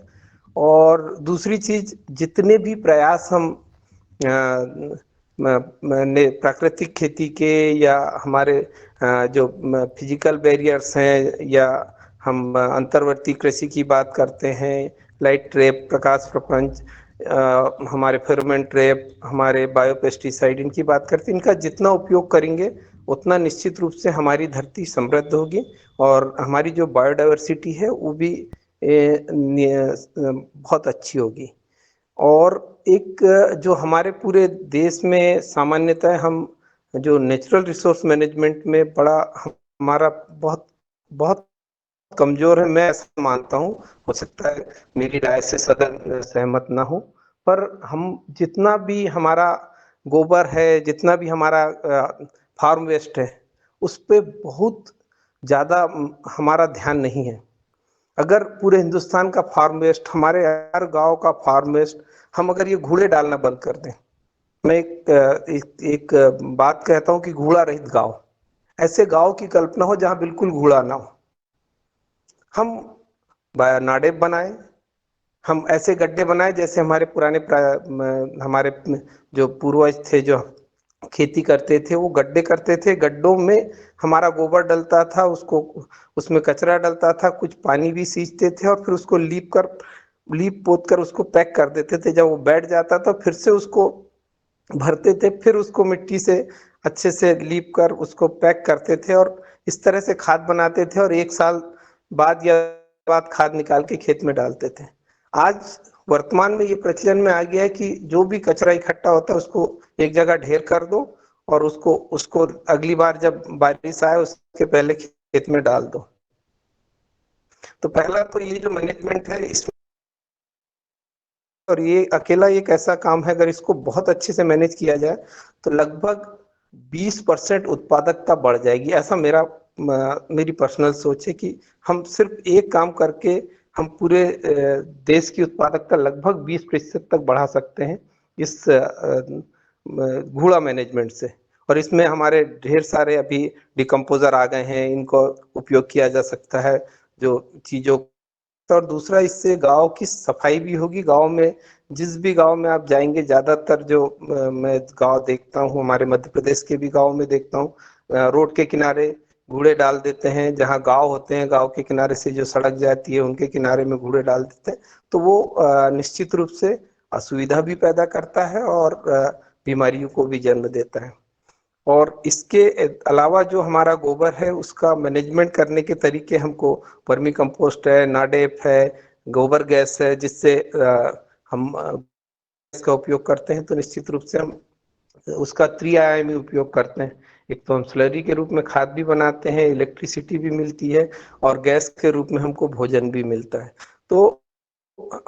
और दूसरी चीज़, जितने भी प्रयास हम प्राकृतिक खेती के या हमारे जो फिजिकल बैरियर्स हैं, या हम अंतर्वर्ती कृषि की बात करते हैं, लाइट ट्रैप, प्रकाश प्रपंच, हमारे फेरोमोन ट्रैप, हमारे बायोपेस्टिसाइड, इनकी बात करते हैं। इनका जितना उपयोग करेंगे उतना निश्चित रूप से हमारी धरती समृद्ध होगी और हमारी जो बायोडायवर्सिटी है वो भी बहुत अच्छी होगी। और एक जो हमारे पूरे देश में सामान्यतः हम जो नेचुरल रिसोर्स मैनेजमेंट में बड़ा हमारा बहुत बहुत कमजोर है, मैं ऐसा मानता हूँ। हो सकता है मेरी राय से सदन सहमत ना हो, पर हम जितना भी हमारा गोबर है, जितना भी हमारा फार्म वेस्ट है, उस पे बहुत ज़्यादा हमारा ध्यान नहीं है। अगर पूरे हिंदुस्तान का फार्म वेस्ट, हमारे हर गांव का फार्म वेस्ट, हम अगर ये घूड़े डालना बंद कर दें, मैं एक बात कहता हूँ कि घूड़ा रहित गांव, ऐसे गांव की कल्पना हो जहां बिल्कुल घूड़ा ना हो। हम नाडेप बनाए, हम ऐसे गड्ढे बनाए जैसे हमारे पुराने हमारे जो पूर्वज थे जो खेती करते थे वो गड्ढे करते थे। गड्ढों में हमारा गोबर डलता था, उसको उसमें कचरा डलता था, कुछ पानी भी सींचते थे और फिर उसको लीप पोत कर उसको पैक कर देते थे। जब वो बैठ जाता था फिर से उसको भरते थे, फिर उसको मिट्टी से अच्छे से लीप कर उसको पैक करते थे और इस तरह से खाद बनाते थे और 1 साल बाद खाद निकाल के खेत में डालते थे। आज वर्तमान में ये प्रचलन में आ गया है कि जो भी कचरा इकट्ठा होता है उसको एक जगह ढेर कर दो और उसको अगली बार जब बारिश आए उसके पहले खेत में डाल दो। तो पहला तो ये जो मैनेजमेंट है इसमें, और ये अकेला एक ऐसा काम है, अगर इसको बहुत अच्छे से मैनेज किया जाए तो लगभग 20% उत्पादकता बढ़ जाएगी। ऐसा मेरी पर्सनल सोच है कि हम सिर्फ एक काम करके हम पूरे देश की उत्पादकता लगभग 20% तक बढ़ा सकते हैं इस घूड़ा मैनेजमेंट से। और इसमें हमारे ढेर सारे अभी डिकम्पोजर आ गए हैं, इनको उपयोग किया जा सकता है जो चीजों। और दूसरा, इससे गांव की सफाई भी होगी। गांव में जिस भी गांव में आप जाएंगे, ज्यादातर जो मैं गांव देखता हूँ, हमारे मध्य प्रदेश के भी गांव में देखता हूँ, रोड के किनारे घूड़े डाल देते हैं। जहाँ गांव होते हैं, गांव के किनारे से जो सड़क जाती है उनके किनारे में घूड़े डाल देते हैं। तो वो निश्चित रूप से असुविधा भी पैदा करता है और बीमारियों को भी जन्म देता है। और इसके अलावा जो हमारा गोबर है उसका मैनेजमेंट करने के तरीके, हमको वर्मी कंपोस्ट है, नाडेप है, गोबर गैस है, जिससे हम इसका उपयोग करते हैं। तो निश्चित रूप से हम उसका त्रिआयामी उपयोग करते हैं। एक तो हम स्लरी के रूप में खाद भी बनाते हैं, इलेक्ट्रिसिटी भी मिलती है और गैस के रूप में हमको भोजन भी मिलता है। तो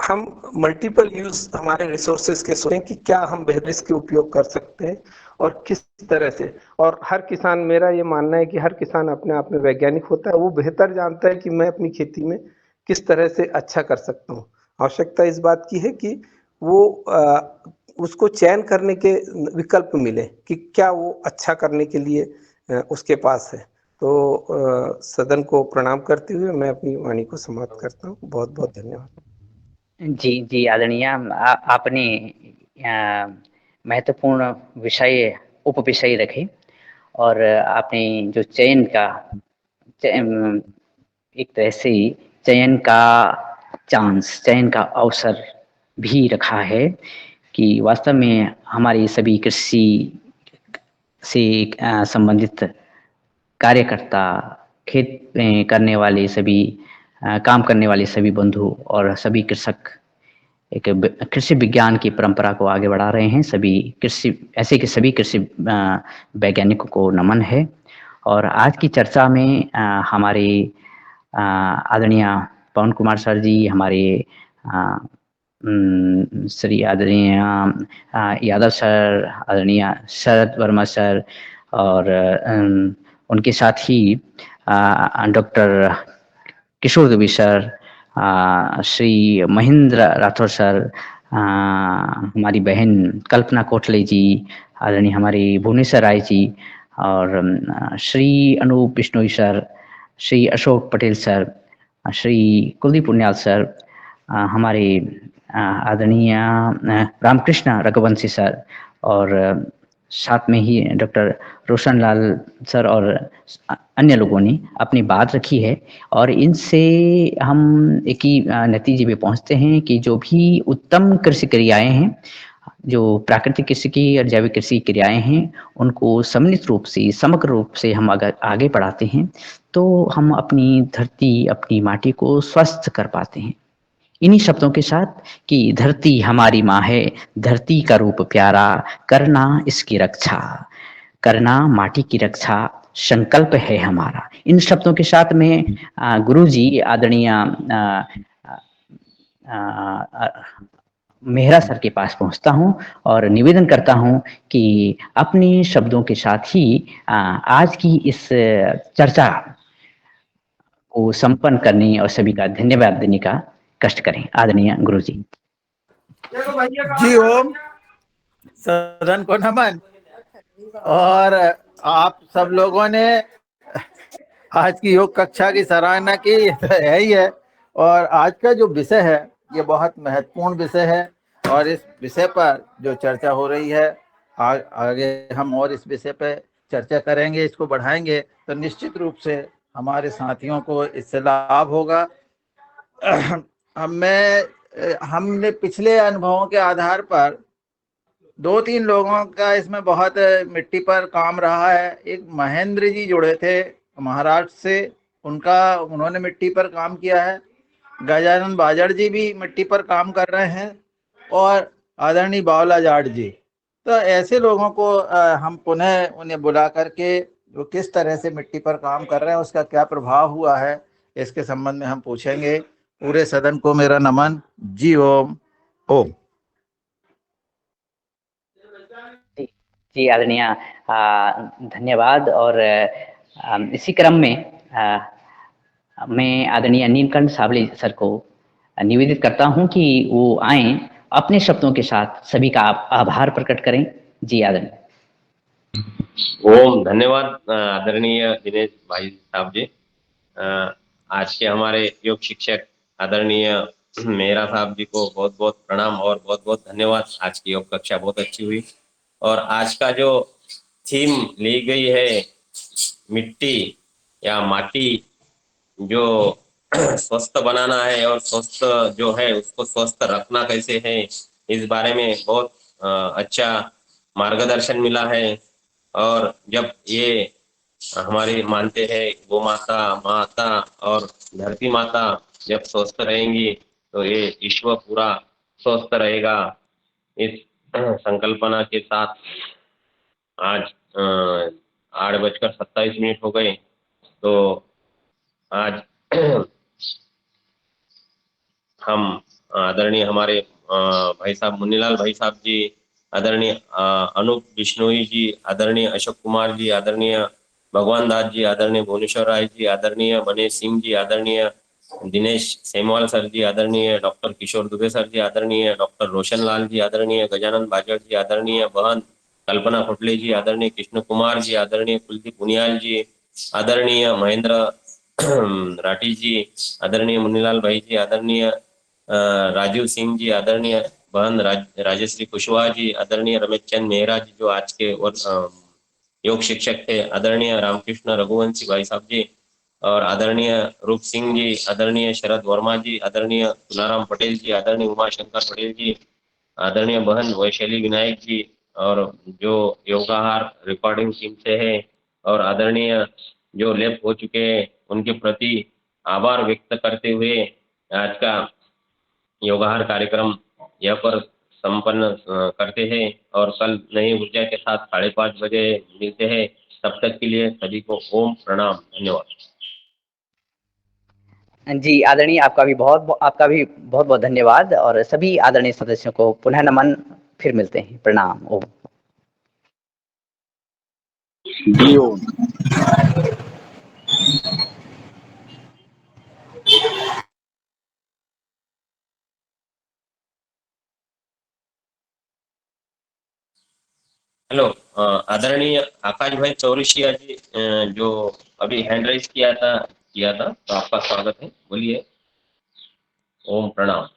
हम मल्टीपल यूज हमारे रिसोर्सेज के सोचें कि क्या हम बेहतर इसके उपयोग कर सकते हैं और किस तरह से। और हर किसान, मेरा ये मानना है कि हर किसान अपने आप में वैज्ञानिक होता है, वो बेहतर जानता है कि मैं अपनी खेती में किस तरह से अच्छा कर सकता हूँ। आवश्यकता इस बात की है कि वो उसको चयन करने के विकल्प मिले कि क्या वो अच्छा करने के लिए उसके पास है। तो सदन को प्रणाम करते हुए मैं अपनी वाणी को समाप्त करता हूँ। बहुत बहुत धन्यवाद। जी जी आदरणीय, आपने महत्वपूर्ण विषय उप विषय रखे और आपने जो चयन का एक तरह से चयन का चांस, चयन का अवसर भी रखा है कि वास्तव में हमारी सभी कृषि से संबंधित कार्यकर्ता, खेत में करने वाले सभी काम करने वाले सभी बंधु और सभी कृषक एक कृषि विज्ञान की परंपरा को आगे बढ़ा रहे हैं। सभी सभी कृषि वैज्ञानिकों को नमन है। और आज की चर्चा में हमारे आदरणीय पवन कुमार सर जी, हमारे श्री आदरणीय यादव सर, आदरणीय शरद वर्मा सर और उनके साथ ही डॉक्टर किशोर दुबे सर, श्री महेंद्र राठौर सर, हमारी बहन कल्पना कोटले जी, आदरणीय हमारी भुवनेश्वर राय जी और Shri Anoop Bishnoi sir, Shri Ashok Patel sir, Shri Kuldeep Punyal sir, हमारे आदरणीय रामकृष्ण रघुवंशी सर और साथ में ही डॉक्टर रोशन लाल सर और अन्य लोगों ने अपनी बात रखी है और इनसे हम एक ही नतीजे पे पहुँचते हैं कि जो भी उत्तम कृषि क्रियाएँ हैं, जो प्राकृतिक कृषि की और जैविक कृषि क्रियाएँ हैं, उनको सम्मिलित रूप से, समग्र रूप से हम अगर आगे बढ़ाते हैं, तो हम अपनी धरती, अपनी माटी को स्वस्थ कर पाते हैं। इन्हीं शब्दों के साथ कि धरती हमारी माँ है, धरती का रूप प्यारा, करना इसकी रक्षा, करना माटी की रक्षा संकल्प है हमारा। इन शब्दों के साथ में गुरुजी आदरणीय मेहरा सर के पास पहुँचता हूँ और निवेदन करता हूँ कि अपने शब्दों के साथ ही आज की इस चर्चा को संपन्न करने और सभी का धन्यवाद देने का कष्ट करें। आदरणीय गुरुजी। जी ओम, सदन को नमन। और आप सब लोगों ने आज की योग कक्षा की सराहना की, ये तो है ही है। और आज का जो विषय है ये बहुत महत्वपूर्ण विषय है और इस विषय पर जो चर्चा हो रही है आगे हम और इस विषय पर चर्चा करेंगे, इसको बढ़ाएंगे तो निश्चित रूप से हमारे साथियों को इससे लाभ होगा। हमने पिछले अनुभवों के आधार पर 2-3 लोगों का इसमें बहुत मिट्टी पर काम रहा है। एक महेंद्र जी जुड़े थे महाराष्ट्र से, उन्होंने मिट्टी पर काम किया है। गजानन बाजड़ जी भी मिट्टी पर काम कर रहे हैं और आदरणीय बावला जाट जी। तो ऐसे लोगों को हम पुनः उन्हें बुला करके वो किस तरह से मिट्टी पर काम कर रहे हैं, उसका क्या प्रभाव हुआ है, इसके संबंध में हम पूछेंगे। पूरे सदन को मेरा नमन। जी ओम। ओम। जी आदरणीय धन्यवाद। और इसी क्रम में मैं आदरणीय नीलकंठ सावले सर को निवेदित करता हूं कि वो आए अपने शब्दों के साथ सभी का आभार प्रकट करें। जी आदरणीय। ओम धन्यवाद आदरणीय दिनेश भाई साहब जी। आज के हमारे योग शिक्षक आदरणीय मेहरा साहब जी को बहुत बहुत प्रणाम और बहुत बहुत धन्यवाद। आज की योग कक्षा बहुत अच्छी हुई और आज का जो थीम ली गई है मिट्टी या माटी जो स्वस्थ बनाना है और स्वस्थ जो है उसको स्वस्थ रखना कैसे है, इस बारे में बहुत अच्छा मार्गदर्शन मिला है। और जब ये हमारे मानते हैं गौ माता, माता और धरती माता जब स्वस्थ रहेंगी तो ये विश्व पूरा स्वस्थ रहेगा। इस संकल्पना के साथ आज 8:27 हो गए। तो आज हम आदरणीय हमारे भाई साहब मुन्नीलाल भाई साहब जी, आदरणीय अनूप बिश्नोई जी, आदरणीय अशोक कुमार जी, आदरणीय भगवान दास जी, आदरणीय भुवनेश्वर राय जी, आदरणीय मनीष सिंह जी, आदरणीय दिनेश सेमवाल सर जी, आदरणीय डॉक्टर किशोर दुबे सर जी, आदरणीय डॉक्टर रोशन लाल जी, आदरणीय गजानन बाजड़ जी, आदरणीय बहन कल्पना खोटले जी, आदरणीय कृष्ण कुमार जी, आदरणीय कुलदीप पुनियाल जी, आदरणीय महेंद्र राठी जी, आदरणीय मुन्नीलाल भाई जी, आदरणीय राजीव सिंह जी, आदरणीय बहन राजश्री कुशवाहा जी, आदरणीय रमेश चंद मेहरा जी जो आज के योग शिक्षक थे, आदरणीय रामकृष्ण रघुवंशी भाई साहब जी और आदरणीय रूप सिंह जी, आदरणीय शरद वर्मा जी, आदरणीय सुनाराम पटेल जी, आदरणीय उमाशंकर पटेल जी, आदरणीय बहन वैशाली विनायक जी और जो योगाहार रिकॉर्डिंग टीम से है और आदरणीय जो लेप हो चुके हैं उनके प्रति आभार व्यक्त करते हुए आज का योगाहार कार्यक्रम यहाँ पर संपन्न करते हैं और कल नई ऊर्जा के साथ 5:30 बजे मिलते हैं। तब तक के लिए सभी को ओम प्रणाम, धन्यवाद। जी आदरणीय आपका भी बहुत बहुत धन्यवाद और सभी आदरणीय सदस्यों को पुनः नमन। फिर मिलते हैं। प्रणाम। ओम। जी ओम। हेलो आदरणीय आकाश भाई चौरसिया जी जो अभी हैंड राइज किया था तो आपका स्वागत है, बोलिए। ओम प्रणाम।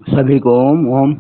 सभी को ओम ओम